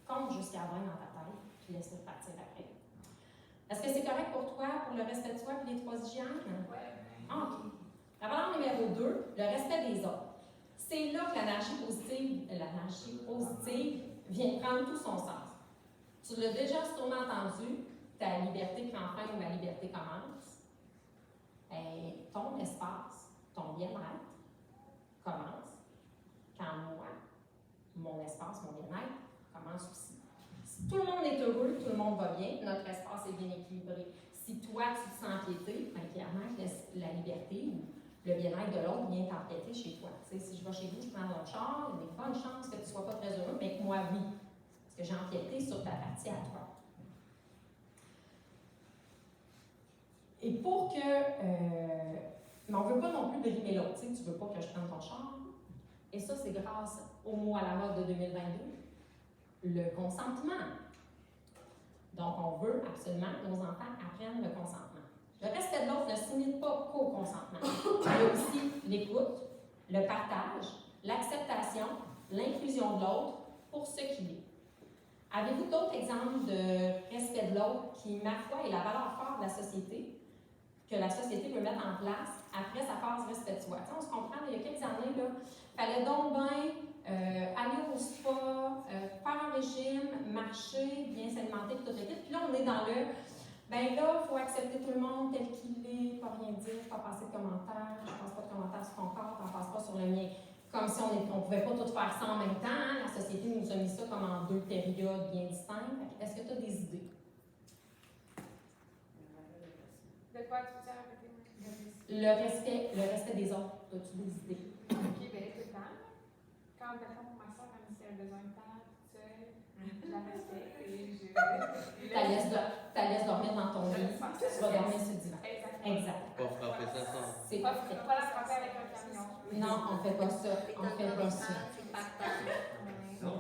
compte jusqu'à 20 dans ta tête, puis laisse-le partir après. Est-ce que c'est correct pour toi, pour le respect de toi et les 3 hygiènes? Oui. OK. La valeur numéro 2, le respect des autres. C'est là que l'énergie positive vient prendre tout son sens. Tu l'as déjà sûrement entendu, ta liberté prend fin ou ma liberté commence. Et ton espace, ton bien-être commence quand moi, mon espace, mon bien-être commence aussi. Si tout le monde est heureux, tout le monde va bien, notre espace est bien équilibré. Si toi, tu te sens empiété, bien clairement, la liberté ou le bien-être de l'autre vient t'empiéter chez toi. Tu sais, si je vais chez vous, je prends mon char, il y a des bonnes chances que tu ne sois pas très heureux, mais que moi, oui. Parce que j'ai empiété sur ta partie à toi. Et pour que... mais on ne veut pas non plus brimer l'autre. Tu ne veux pas que je prenne ton char. Et ça, c'est grâce au mot à la mode de 2022, le consentement. Donc, on veut absolument que nos enfants apprennent le consentement. Le respect de l'autre ne se limite pas qu'au consentement. Il y a aussi l'écoute, le partage, l'acceptation, l'inclusion de l'autre pour ce qu'il est. Avez-vous d'autres exemples de respect de l'autre qui, ma foi, est la valeur forte de la société, que la société veut mettre en place après sa phase respect de soi? Tu sais, on se comprend, il y a quelques années, il fallait donc bien aller au spa, faire un régime, marcher, bien s'alimenter, tout le kit. Puis là, on est dans le, ben là, il faut accepter tout le monde tel qu'il est, pas rien dire, pas passer de commentaires, je passe pas de commentaires sur ton corps, t'en passes pas sur le mien. Comme si on ne pouvait pas tout faire ça en même temps. Hein? La société nous a mis ça comme en 2 périodes bien distinctes. Est-ce que tu as des idées? De quoi tu veux répéter? Le respect des autres. As-tu des idées? Ok, bien tout le temps. Quand, mettons, ma soeur, elle me dit qu'elle a besoin de temps, toute seule, je la respecte et je. Ta laisse dormir dans ton lit. Tu vas dormir sur le divan. Exact. Pas frapper sa soeur. C'est Pas la frapper avec un camion. Non, on ne fait pas ça. On ne fait pas ça. C'est partage. Non.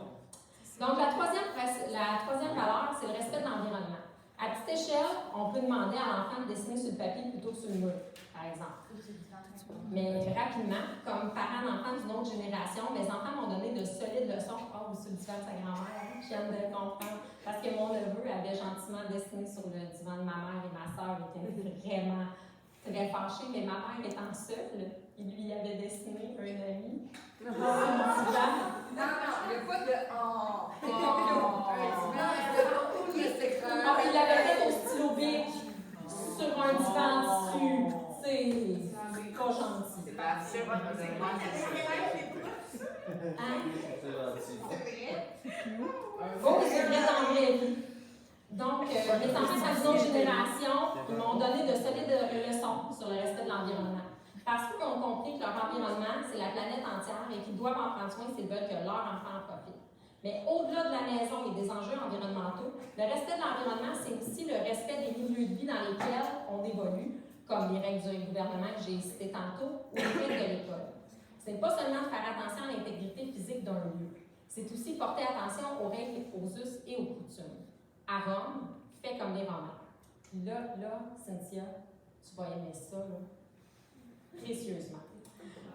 Donc, la troisième valeur, c'est le respect de l'environnement. À petite échelle, on peut demander à l'enfant de dessiner sur le papier plutôt que sur le mur, par exemple. Mais rapidement, comme parent d'enfants d'une autre génération, mes enfants m'ont donné de solides leçons. Oh, sur le divan de sa grand-mère, je viens de le comprendre. Parce que mon neveu avait gentiment dessiné sur le divan de ma mère et ma soeur était vraiment très fâchée. Mais ma mère étant seule, il lui avait dessiné un ami sur le divan. Non, il n'y a pas de oh. Il l'avait fait au stylo bic sur un divan dessus. C'est pas gentil. C'est pas sûr, C'est gentil. Oh, c'est vrai dans la vraie vie. Donc, mes enfants sont d'une autre génération, ils m'ont donné de solides leçons sur le respect de l'environnement. Parce qu'ils ont compris que leur environnement, c'est la planète entière et qu'ils doivent en prendre soin s'ils veulent que leur enfant en profite. Mais au-delà de la maison et des enjeux environnementaux, le respect de l'environnement, c'est aussi le respect des milieux de vie dans lesquels on évolue, comme les règles du gouvernement que j'ai citées tantôt, ou les règles de l'école. Ce n'est pas seulement de faire attention à l'intégrité physique d'un lieu, c'est aussi porter attention aux règles, aux us et aux coutumes. À Rome, fais comme les Romains. Puis là, Cynthia, tu vas aimer ça, là, précieusement.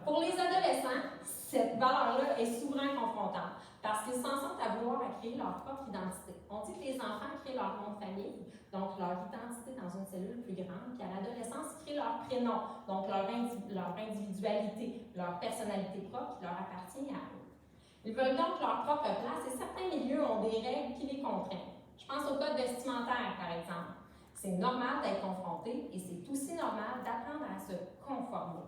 Pour les adolescents, cette valeur-là est souvent confrontante parce qu'ils s'en sentent à vouloir à créer leur propre identité. On dit que les enfants créent leur nom de famille, donc leur identité dans une cellule plus grande, puis à l'adolescence, ils créent leur prénom, donc leur individualité, leur personnalité propre qui leur appartient à eux. Ils veulent donc leur propre place et certains milieux ont des règles qui les contraignent. Je pense au code vestimentaire, par exemple. C'est normal d'être confronté et c'est aussi normal d'apprendre à se conformer.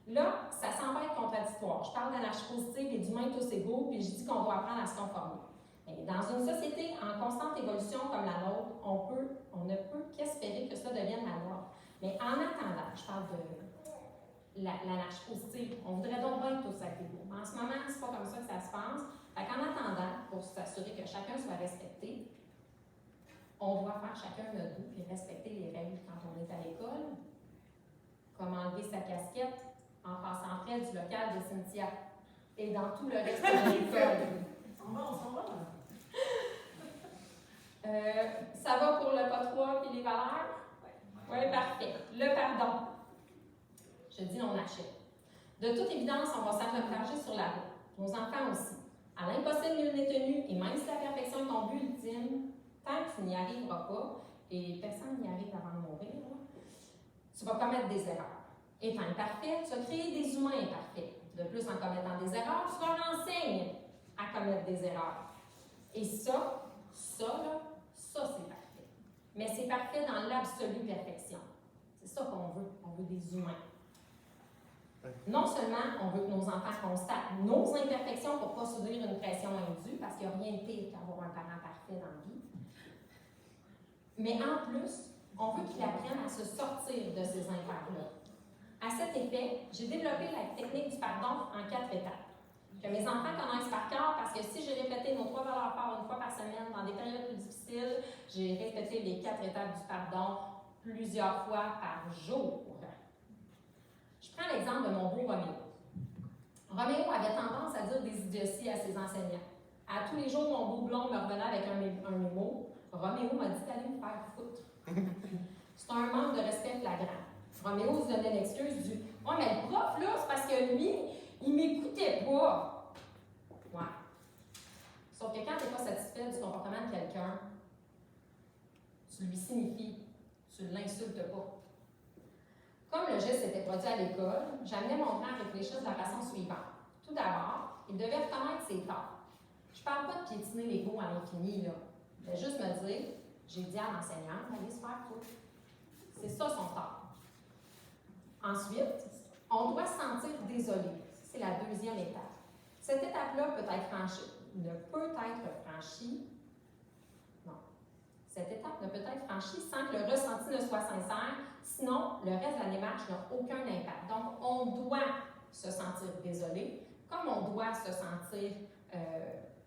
Là, ça semble être contradictoire. Je parle d'anarchie positive et d'humain tous égaux, puis je dis qu'on doit apprendre à se conformer. Mais dans une société en constante évolution comme la nôtre, on ne peut qu'espérer que ça devienne la norme. Mais en attendant, je parle de l'anarchie positive, on voudrait donc bien tous être égaux. En ce moment, c'est pas comme ça que ça se passe. Fait qu'en attendant, pour s'assurer que chacun soit respecté, on doit faire chacun notre bout et respecter les règles quand on est à l'école, comme enlever sa casquette en passant près du local de Cynthia et dans tout le reste de l'école. On s'en va. Ça va pour le pas 3 et les valeurs? Oui, parfait. Le pardon. Je dis on achète. De toute évidence, on va s'avantager sur la route. Nos enfants aussi. À l'impossible, nul n'est tenu, et même si la perfection est ton but ultime, tant que tu n'y arriveras pas, et personne n'y arrive avant de mourir, là, tu vas commettre des erreurs. Étant imparfait, tu vas créer des humains imparfaits. De plus, en commettant des erreurs, tu leur enseignes à commettre des erreurs. Et ça, c'est parfait. Mais c'est parfait dans l'absolue perfection. C'est ça qu'on veut. On veut des humains. Non seulement on veut que nos enfants constatent nos imperfections pour ne pas subir une pression indue, parce qu'il n'y a rien de pire qu'avoir un parent parfait dans la vie, mais en plus, on veut qu'ils apprennent à se sortir de ces impairs-là. À cet effet, j'ai développé la technique du pardon en 4 étapes, que mes enfants connaissent par cœur parce que si j'ai répété nos 3 valeurs fortes une fois par semaine dans des périodes plus difficiles, j'ai répété les 4 étapes du pardon plusieurs fois par jour. Je prends l'exemple de mon beau Roméo. Roméo avait tendance à dire des idioties à ses enseignants. À tous les jours, mon beau blond me revenait avec un mémo. Roméo m'a dit d'aller me faire foutre. C'est un manque de respect flagrant. Roméo se donnait l'excuse du « Ouais, mais le prof, là, c'est parce que lui, il m'écoutait pas. » Ouais. Sauf que quand tu n'es pas satisfait du comportement de quelqu'un, tu lui signifies, tu ne l'insultes pas. Comme le geste s'était produit à l'école, j'amenais mon frère à réfléchir de la façon suivante. Tout d'abord, il devait reconnaître ses torts. Je ne parle pas de piétiner l'ego à l'infini, là. Je vais juste me dire, j'ai dit à l'enseignant d'aller se faire foutre. C'est ça son tort. Ensuite, on doit se sentir désolé. C'est la deuxième étape. Cette étape-là peut être franchie. Ne peut être franchie. Non. Cette étape ne peut être franchie sans que le ressenti ne soit sincère. Sinon, le reste de la démarche n'a aucun impact. Donc, on doit se sentir désolé, comme on doit se sentir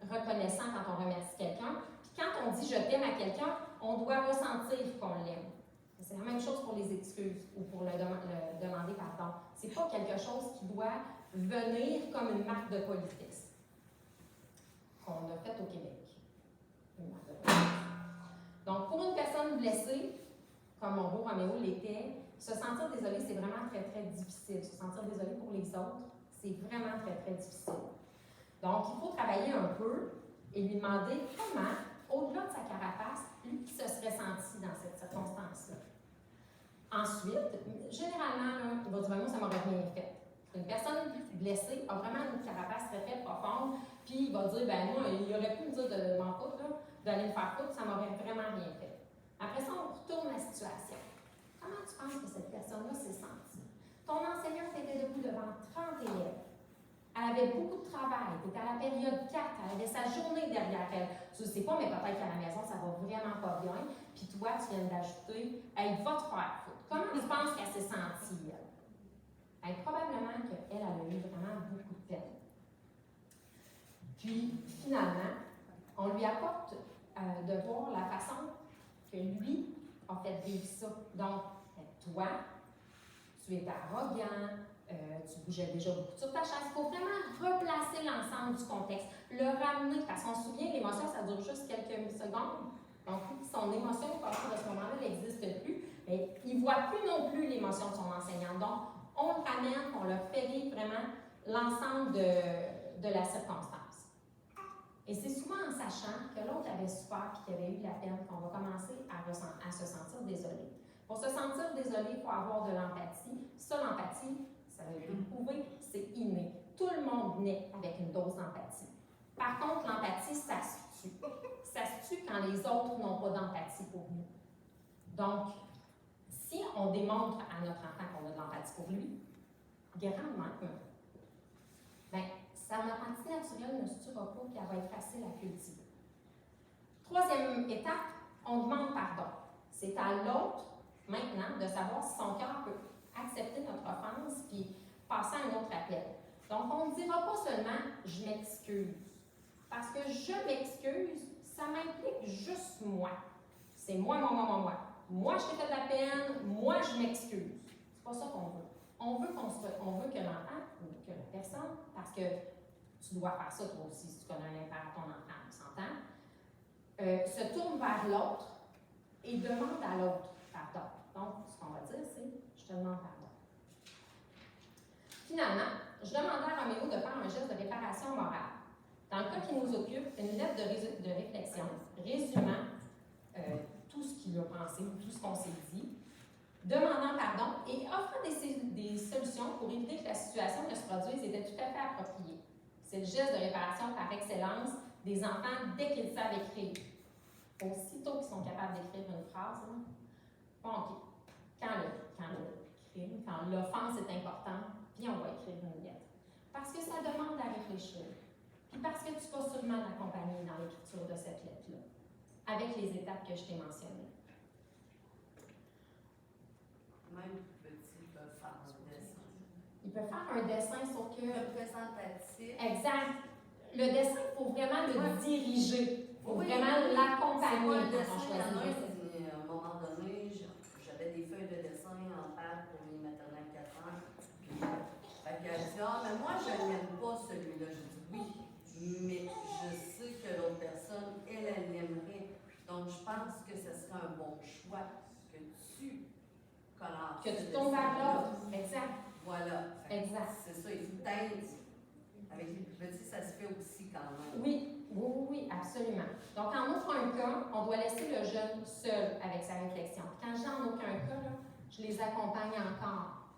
reconnaissant quand on remercie quelqu'un. Puis quand on dit « je t'aime » à quelqu'un, on doit ressentir qu'on l'aime. C'est la même chose pour les excuses ou pour le demander pardon. C'est pas quelque chose qui doit venir comme une marque de politesse qu'on a faite au Québec. Une marque de politesse. Donc, pour une personne blessée, comme mon beau Roméo l'était, se sentir désolé, c'est vraiment très, très difficile. Se sentir désolé pour les autres, c'est vraiment très, très difficile. Donc, il faut travailler un peu et lui demander comment, au-delà de sa carapace, lui, il se serait senti dans cette circonstance-là. Ensuite, généralement, là, il va dire, moi, ça m'aurait rien fait. Une personne blessée a vraiment une carapace très, très profonde, puis il va dire, ben moi, il aurait pu me dire de m'en foutre, là, d'aller me faire foutre, ça m'aurait vraiment rien fait. Après ça, on retourne la situation. Comment tu penses que cette personne-là s'est sentie? Ton enseignante était debout devant 30 élèves. Elle avait beaucoup de travail. Elle était à la période 4. Elle avait sa journée derrière elle. Tu ne sais pas, mais peut-être qu'à la maison, ça va vraiment pas bien. Puis toi, tu viens d'ajouter, elle va te faire foutre. Comment tu penses qu'elle s'est sentie, elle? Probablement qu'elle a eu vraiment beaucoup de peine. Puis, finalement, on lui apporte de voir la façon que lui a fait vivre ça. Donc, toi, tu étais arrogant, tu bougeais déjà beaucoup sur ta chaise. Il faut vraiment replacer l'ensemble du contexte, le ramener, parce qu'on se souvient, l'émotion, ça dure juste quelques secondes. Donc, son émotion, à partir de ce moment-là, elle n'existe plus, mais il ne voit plus non plus l'émotion de son enseignant. Donc, on le ramène, on leur fait vivre vraiment l'ensemble de la circonstance. Et c'est souvent en sachant que l'autre avait souffert et qu'il avait eu de la peine qu'on va commencer à se sentir désolé. Pour se sentir désolé, il faut avoir de l'empathie. Ça, l'empathie, ça va être prouvé, c'est inné. Tout le monde naît avec une dose d'empathie. Par contre, l'empathie, ça se tue. Ça se tue quand les autres n'ont pas d'empathie pour nous. Donc, si on démontre à notre enfant qu'on a de l'empathie pour lui, grandement, bien, sa empathie naturelle ne se tuera pas et elle va être facile à cultiver. Troisième étape, on demande pardon. C'est à l'autre, maintenant, de savoir si son cœur peut accepter notre offense puis passer à un autre appel. Donc, on ne dira pas seulement « je m'excuse ». Parce que « je m'excuse », ça m'implique juste moi. C'est moi. Moi, je t'ai fait de la peine, moi, je m'excuse. C'est pas ça qu'on veut. On veut que l'enfant ou que la personne, parce que tu dois faire ça toi aussi si tu connais un impair à ton enfant, on s'entend, se tourne vers l'autre et demande à l'autre pardon. Donc, ce qu'on va dire, c'est « je te demande pardon ». Finalement, je demandais à Roméo de faire un geste de réparation morale. Dans le cas qui nous occupe, une lettre de réflexion résumant tout ce qu'il a pensé, tout ce qu'on s'est dit, demandant pardon et offrant des solutions pour éviter que la situation ne se produise était tout à fait appropriée. C'est le geste de réparation par excellence des enfants dès qu'ils savent écrire. Aussitôt qu'ils sont capables d'écrire une phrase, là, bon, OK. Quand l'offense est importante, puis on va écrire une lettre. Parce que ça demande à réfléchir. Puis parce que tu vas sûrement l'accompagner dans l'écriture de cette lettre-là, avec les étapes que je t'ai mentionnées. Même petit peuvent faire un dessin. Il peut faire un dessin, sauf que... Représentatif. Exact. Le dessin, il faut vraiment le diriger. Il faut vraiment l'accompagner quand on choisit le dessin. À un moment donné, j'avais des feuilles de dessin en pâte pour mes maternelles 4 ans. Puis, elle dit, mais moi, je n'aime pas celui-là. Je dis, oui, mais je sais que l'autre personne, elle l'aimerait. Donc, je pense que ce serait un bon choix que tu colores. Que tu tombes vers l'autre. Exact. Voilà. Exact. C'est ça, il faut être. Avec les plus petits, ça se fait aussi quand même. Oui, absolument. Donc, en aucun cas, on doit laisser le jeune seul avec sa réflexion. Quand je dis en aucun cas, là, je les accompagne encore.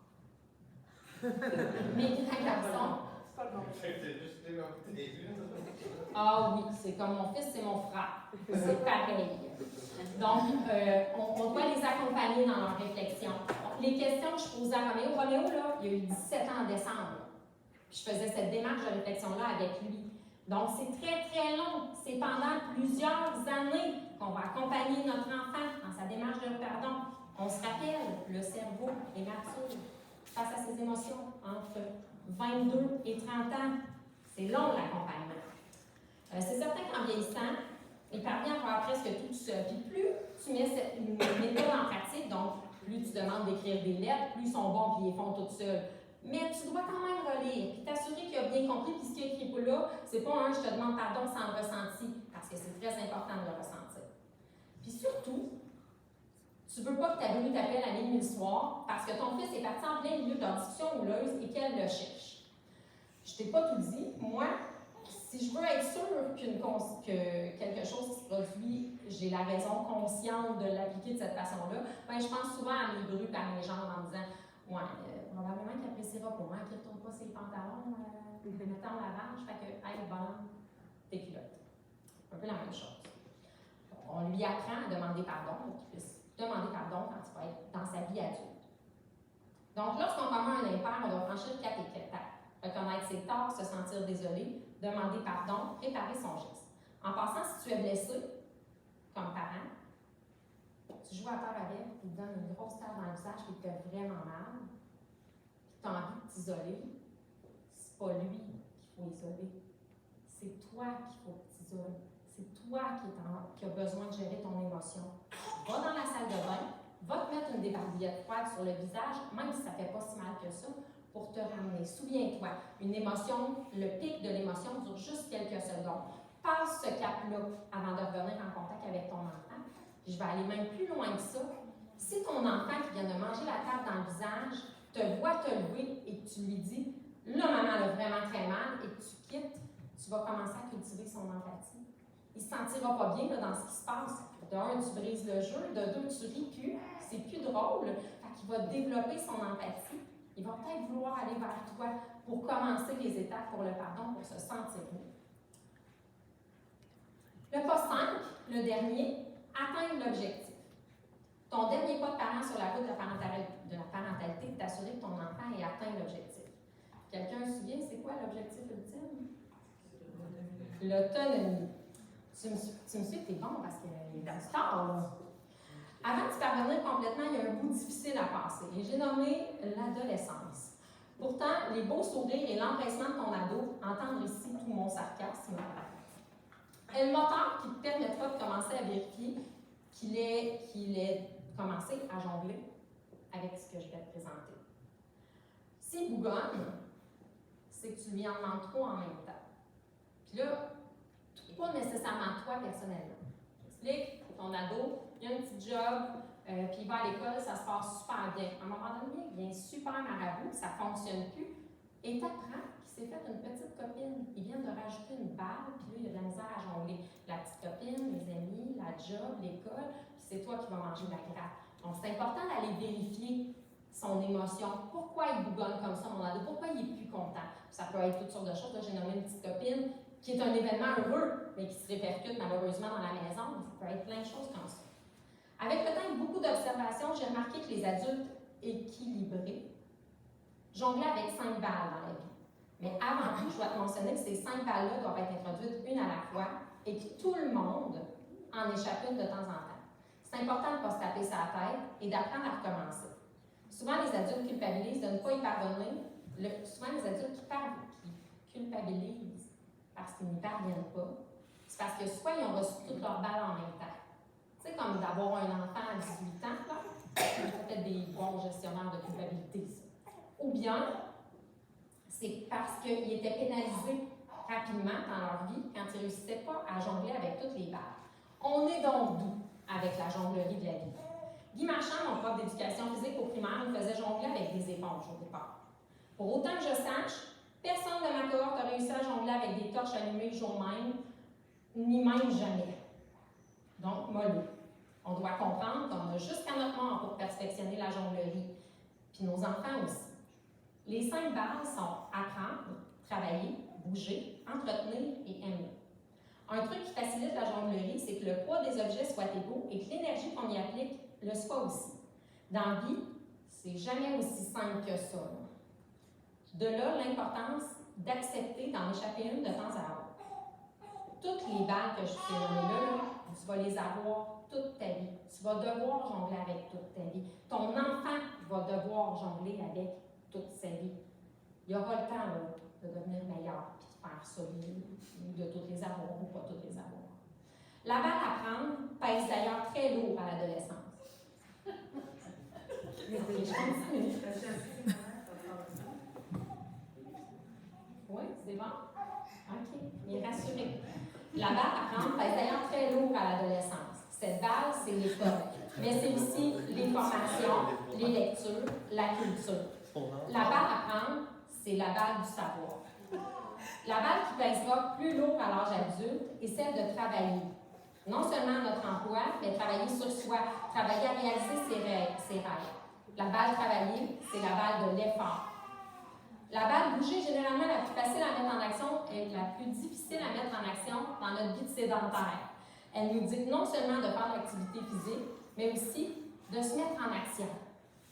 Mes grands garçons. C'est pas le bon. C'est juste les noter. Ah oui, c'est comme mon fils, c'est mon frère. C'est pareil. Donc, on doit les accompagner dans leur réflexion. Les questions que je posais à Roméo, là, il a eu 17 ans en décembre. Puis je faisais cette démarche de réflexion-là avec lui. Donc, c'est très, très long. C'est pendant plusieurs années qu'on va accompagner notre enfant dans sa démarche de pardon. On se rappelle, le cerveau est mature face à ses émotions entre 22 et 30 ans. C'est long, l'accompagnement. C'est certain qu'en vieillissant, il parvient à faire presque tout seul. Puis plus tu mets cette méthode en pratique, donc plus tu demandes d'écrire des lettres, plus ils sont bons puis ils les font tout seuls. Mais tu dois quand même relire, puis t'assurer qu'il a bien compris, puis ce qu'il a écrit là, c'est pas un « je te demande pardon » sans le ressenti, parce que c'est très important de le ressentir. Puis surtout, tu veux pas que ta venue t'appelle à minuit le soir, parce que ton fils est parti en plein milieu d'une discussion houleuse et qu'elle le cherche. Je t'ai pas tout dit, moi, si je veux être sûre que quelque chose qui se produit, j'ai la raison consciente de l'appliquer de cette façon-là, ben, je pense souvent à mes bruits par mes jambes en me disant « Ouais, probablement qu'il n'appréciera pas, hein, qu'il ne retourne pas ses pantalons, mettons lavage, fait que, hey, bonhomme, tes culottes. » Un peu la même chose. On lui apprend à demander pardon pour qu'il puisse demander pardon quand il va être dans sa vie adulte. Donc, lorsqu'on commet un impair, on doit franchir 4 étapes. Reconnaître ses torts, se sentir désolé, demander pardon, préparer son geste. En passant, si tu es blessé, comme parent, tu joues à terre avec, il te donne une grosse terre dans le visage, puis il te fait vraiment mal, puis tu as envie de t'isoler, c'est pas lui qu'il faut isoler. C'est toi qu'il faut que tu isoles. C'est toi qui as besoin de gérer ton émotion. Va dans la salle de bain, va te mettre une serviette froide sur le visage, même si ça ne fait pas si mal que ça, pour te ramener. Souviens-toi, une émotion, le pic de l'émotion dure juste quelques secondes. Passe ce cap-là avant de revenir en contact avec ton enfant. Puis je vais aller même plus loin que ça. Si ton enfant qui vient de manger la table dans le visage te voit te lever et que tu lui dis « Là, maman a vraiment très mal » et que tu quittes, tu vas commencer à cultiver son empathie. Il ne se sentira pas bien là, dans ce qui se passe. De un, tu brises le jeu. De deux, tu ris plus. C'est plus drôle. Fait qu'il va développer son empathie. Il va peut-être vouloir aller vers toi pour commencer les étapes pour le pardon, pour se sentir mieux. Le pas 5, le dernier, atteindre l'objectif. Ton dernier pas de parent sur la route de la parentalité, c'est d'assurer que ton enfant ait atteint l'objectif. Quelqu'un se souvient, c'est quoi l'objectif ultime? L'autonomie. Tu me suis, t'es bon parce qu'il est du tard, là. Avant de parvenir complètement, il y a un bout difficile à passer. Et j'ai nommé l'adolescence. Pourtant, les beaux sourires et l'empressement de ton ado, entendre ici tout mon sarcasme, est le moteur qui te permettra de commencer à vérifier qu'il ait commencé à jongler avec ce que je vais te présenter. S'il bougonne, c'est que tu lui en demandes trop en même temps. Puis là, pas nécessairement toi personnellement. J'explique, ton ado, il a un petit job, puis il va à l'école, ça se passe super bien. À un moment donné, il vient super marabout, ça ne fonctionne plus, et tu apprends qu'il s'est fait une petite copine. Il vient de rajouter une balle, puis là, il a de la misère à jongler. La petite copine, les amis, la job, l'école, puis c'est toi qui vas manger la gratte. Donc, c'est important d'aller vérifier son émotion. Pourquoi il bougonne comme ça, mon ado? Pourquoi il est plus content? Ça peut être toutes sortes de choses. Là, j'ai nommé une petite copine qui est un événement heureux, mais qui se répercute malheureusement dans la maison. Ça peut être plein de choses comme ça. Avec le temps et beaucoup d'observations, j'ai remarqué que les adultes équilibrés jonglaient avec 5 balles dans la vie. Mais avant tout, je dois te mentionner que ces 5 balles-là doivent être introduites une à la fois et que tout le monde en échappe une de temps en temps. C'est important de ne pas se taper sa tête et d'apprendre à recommencer. Souvent, les adultes culpabilisent de ne pas y parvenir. Souvent, les adultes qui culpabilisent parce qu'ils n'y parviennent pas, c'est parce que soit ils ont reçu toutes leurs balles en même temps. Tu sais, comme d'avoir un enfant à 18 ans, là, ça fait des bons gestionnaires de culpabilité, ça. Ou bien, c'est parce qu'ils étaient pénalisés rapidement dans leur vie quand ils ne réussissaient pas à jongler avec toutes les balles. On est donc doux avec la jonglerie de la vie. Guy Marchand, mon prof d'éducation physique au primaire, me faisait jongler avec des éponges au départ. Pour autant que je sache, personne de ma cohorte a réussi à jongler avec des torches allumées le jour même, ni même jamais. Donc, mollo. On doit comprendre qu'on a jusqu'à notre mort pour perfectionner la jonglerie, puis nos enfants aussi. Les 5 bases sont apprendre, travailler, bouger, entretenir et aimer. Un truc qui facilite la jonglerie, c'est que le poids des objets soit égaux et que l'énergie qu'on y applique le soit aussi. Dans la vie, c'est jamais aussi simple que ça. De là, l'importance d'accepter d'en échapper une de temps à autre. Toutes les balles que je t'ai données là, tu vas les avoir toute ta vie. Tu vas devoir jongler avec toute ta vie. Ton enfant va devoir jongler avec toute sa vie. Il y aura le temps là, de devenir meilleur, puis de faire ça, ou de toutes les avoir, ou pas toutes les avoir. La balle à prendre pèse d'ailleurs très lourd à l'adolescence. Je continue. Oui, c'est bon? OK. Il est rassuré. La balle à prendre pèse d'ailleurs très lourd à l'adolescence. Cette balle, c'est l'école. Mais c'est aussi les formations, les lectures, la culture. La balle à prendre, c'est la balle du savoir. La balle qui pèsera plus lourd à l'âge adulte est celle de travailler. Non seulement notre emploi, mais travailler sur soi, travailler à réaliser ses rêves. La balle travailler, c'est la balle de l'effort. La balle bouger, généralement la plus facile à mettre en action et la plus difficile à mettre en action dans notre vie de sédentaire. Elle nous dit non seulement de faire l'activité physique, mais aussi de se mettre en action.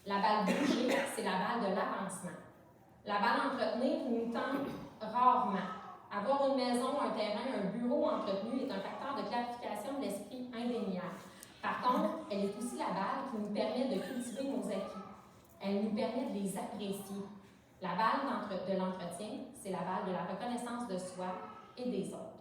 La balle bouger, c'est la balle de l'avancement. La balle entretenir nous tente rarement. Avoir une maison, un terrain, un bureau entretenu est un facteur de clarification de l'esprit indéniable. Par contre, elle est aussi la balle qui nous permet de cultiver nos acquis. Elle nous permet de les apprécier. La balle de l'entretien, c'est la balle de la reconnaissance de soi et des autres.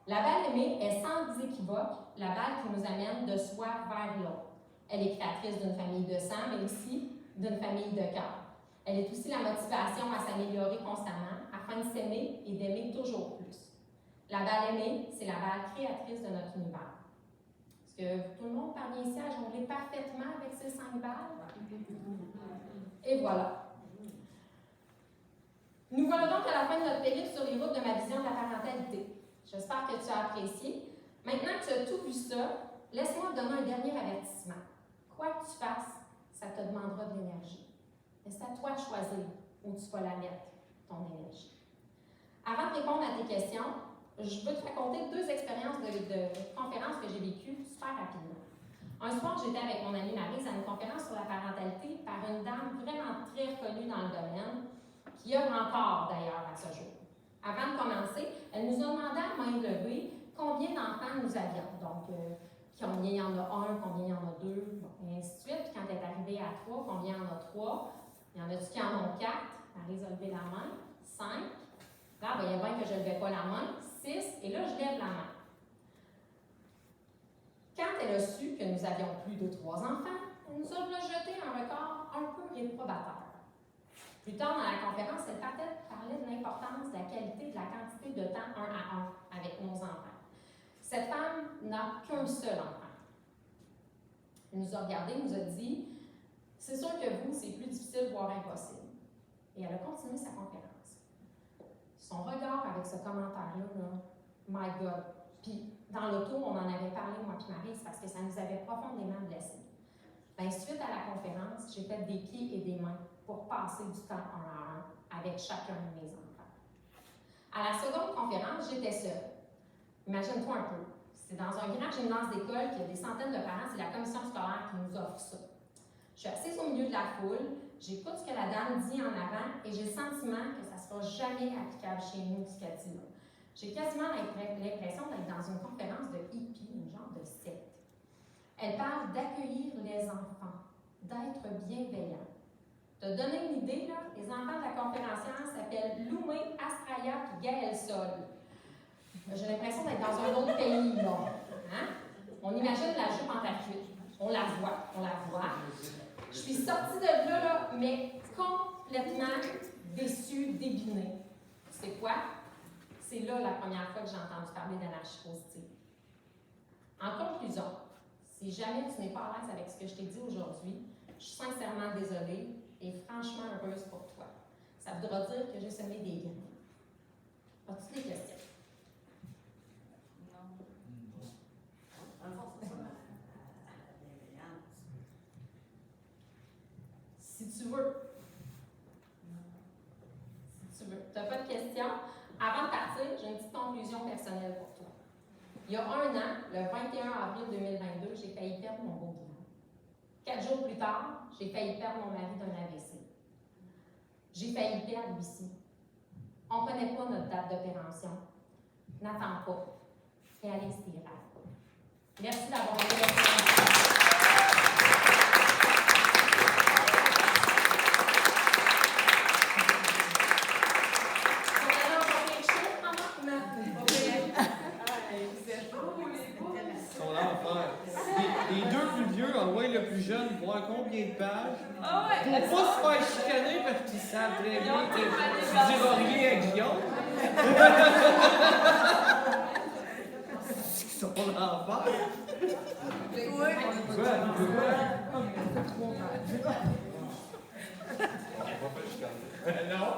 La balle aimée est sans équivoque la balle qui nous amène de soi vers l'autre. Elle est créatrice d'une famille de sang, mais aussi d'une famille de cœur. Elle est aussi la motivation à s'améliorer constamment, afin de s'aimer et d'aimer toujours plus. La balle aimée, c'est la balle créatrice de notre univers. Est-ce que tout le monde parvient ici à jongler parfaitement avec ces 5 balles? Et voilà. Nous voilà donc à la fin de notre périple sur les routes de ma vision de la parentalité. J'espère que tu as apprécié. Maintenant que tu as tout vu ça, laisse-moi te donner un dernier avertissement. Quoi que tu fasses, ça te demandera de l'énergie. Mais c'est à toi de choisir où tu vas la mettre, ton énergie. Avant de répondre à tes questions, je veux te raconter 2 expériences de conférences que j'ai vécues super rapidement. Un soir, j'étais avec mon amie Maryse à une conférence sur la parentalité par une dame vraiment très reconnue dans le domaine, qui œuvre encore d'ailleurs à ce jour. Avant de commencer, elle nous a demandé à main levée combien d'enfants nous avions. Donc, combien il y en a 1, combien il y en a 2, bon, et ainsi de suite. Puis quand elle est arrivée à 3, combien il y en a 3? Il y en a-tu qui en ont 4? Maryse a levé la main. 5. Là, il y a bien que je ne levais pas la main. 6. Et là, je lève la main. Quand elle a su que nous avions plus de 3 enfants, elle nous a rejeté un record un peu réprobateur. Plus tard dans la conférence, elle parlait de l'importance de la qualité, de la quantité de temps 1 à 1 avec nos enfants. Cette femme n'a qu'un seul enfant. Elle nous a regardé, nous a dit « C'est sûr que vous, c'est plus difficile, voire impossible. » Et elle a continué sa conférence. Son regard avec ce commentaire-là, my God. Puis dans l'auto, on en avait parlé, moi et Maryse, parce que ça nous avait profondément blessés. Bien, suite à la conférence, j'ai fait des pieds et des mains pour passer du temps 1 à 1 avec chacun de mes enfants. À la seconde conférence, j'étais seule. Imagine-toi un peu. C'est dans un grand gymnase d'école qui a des centaines de parents, c'est la commission scolaire qui nous offre ça. Je suis assise au milieu de la foule, j'écoute ce que la dame dit en avant et j'ai le sentiment que ça ne sera jamais applicable chez nous, ce qu'elle dit là. J'ai quasiment l'impression d'être dans une conférence de hippie, une genre de secte. Elle parle d'accueillir les enfants, d'être bienveillant. Te donner une idée, là, les enfants de la conférencière s'appellent Loumé, Astraya et Gaël Sol. J'ai l'impression d'être dans un autre pays, là. Hein? On imagine la jupe en taquet. On la voit. Je suis sortie de là, mais complètement déçue, déguinée. C'est quoi? C'est là la première fois que j'ai entendu parler d'anarchie positive. En conclusion, si jamais tu n'es pas à l'aise avec ce que je t'ai dit aujourd'hui, je suis sincèrement désolée et franchement heureuse pour toi. Ça voudra dire que j'ai semé des graines. As-tu des questions? Si tu veux. Tu n'as pas de questions? Avant de partir, j'ai une petite conclusion personnelle pour toi. Il y a 1 an, le 21 avril 2022, j'ai failli perdre mon beau-grand. 4 jours plus tard, j'ai failli perdre mon mari d'un AVC. J'ai failli perdre Lucie. On ne connaît pas notre date de péremption. N'attends pas. Réalise tes rêves. Merci d'avoir été là. Les 2 plus vieux envoient le plus jeune voir combien de pages Ah ouais, pour pas se faire chicaner parce qu'ils savent très bien que tu diras rien à Guillaume. Ils sont l'enfer. Non.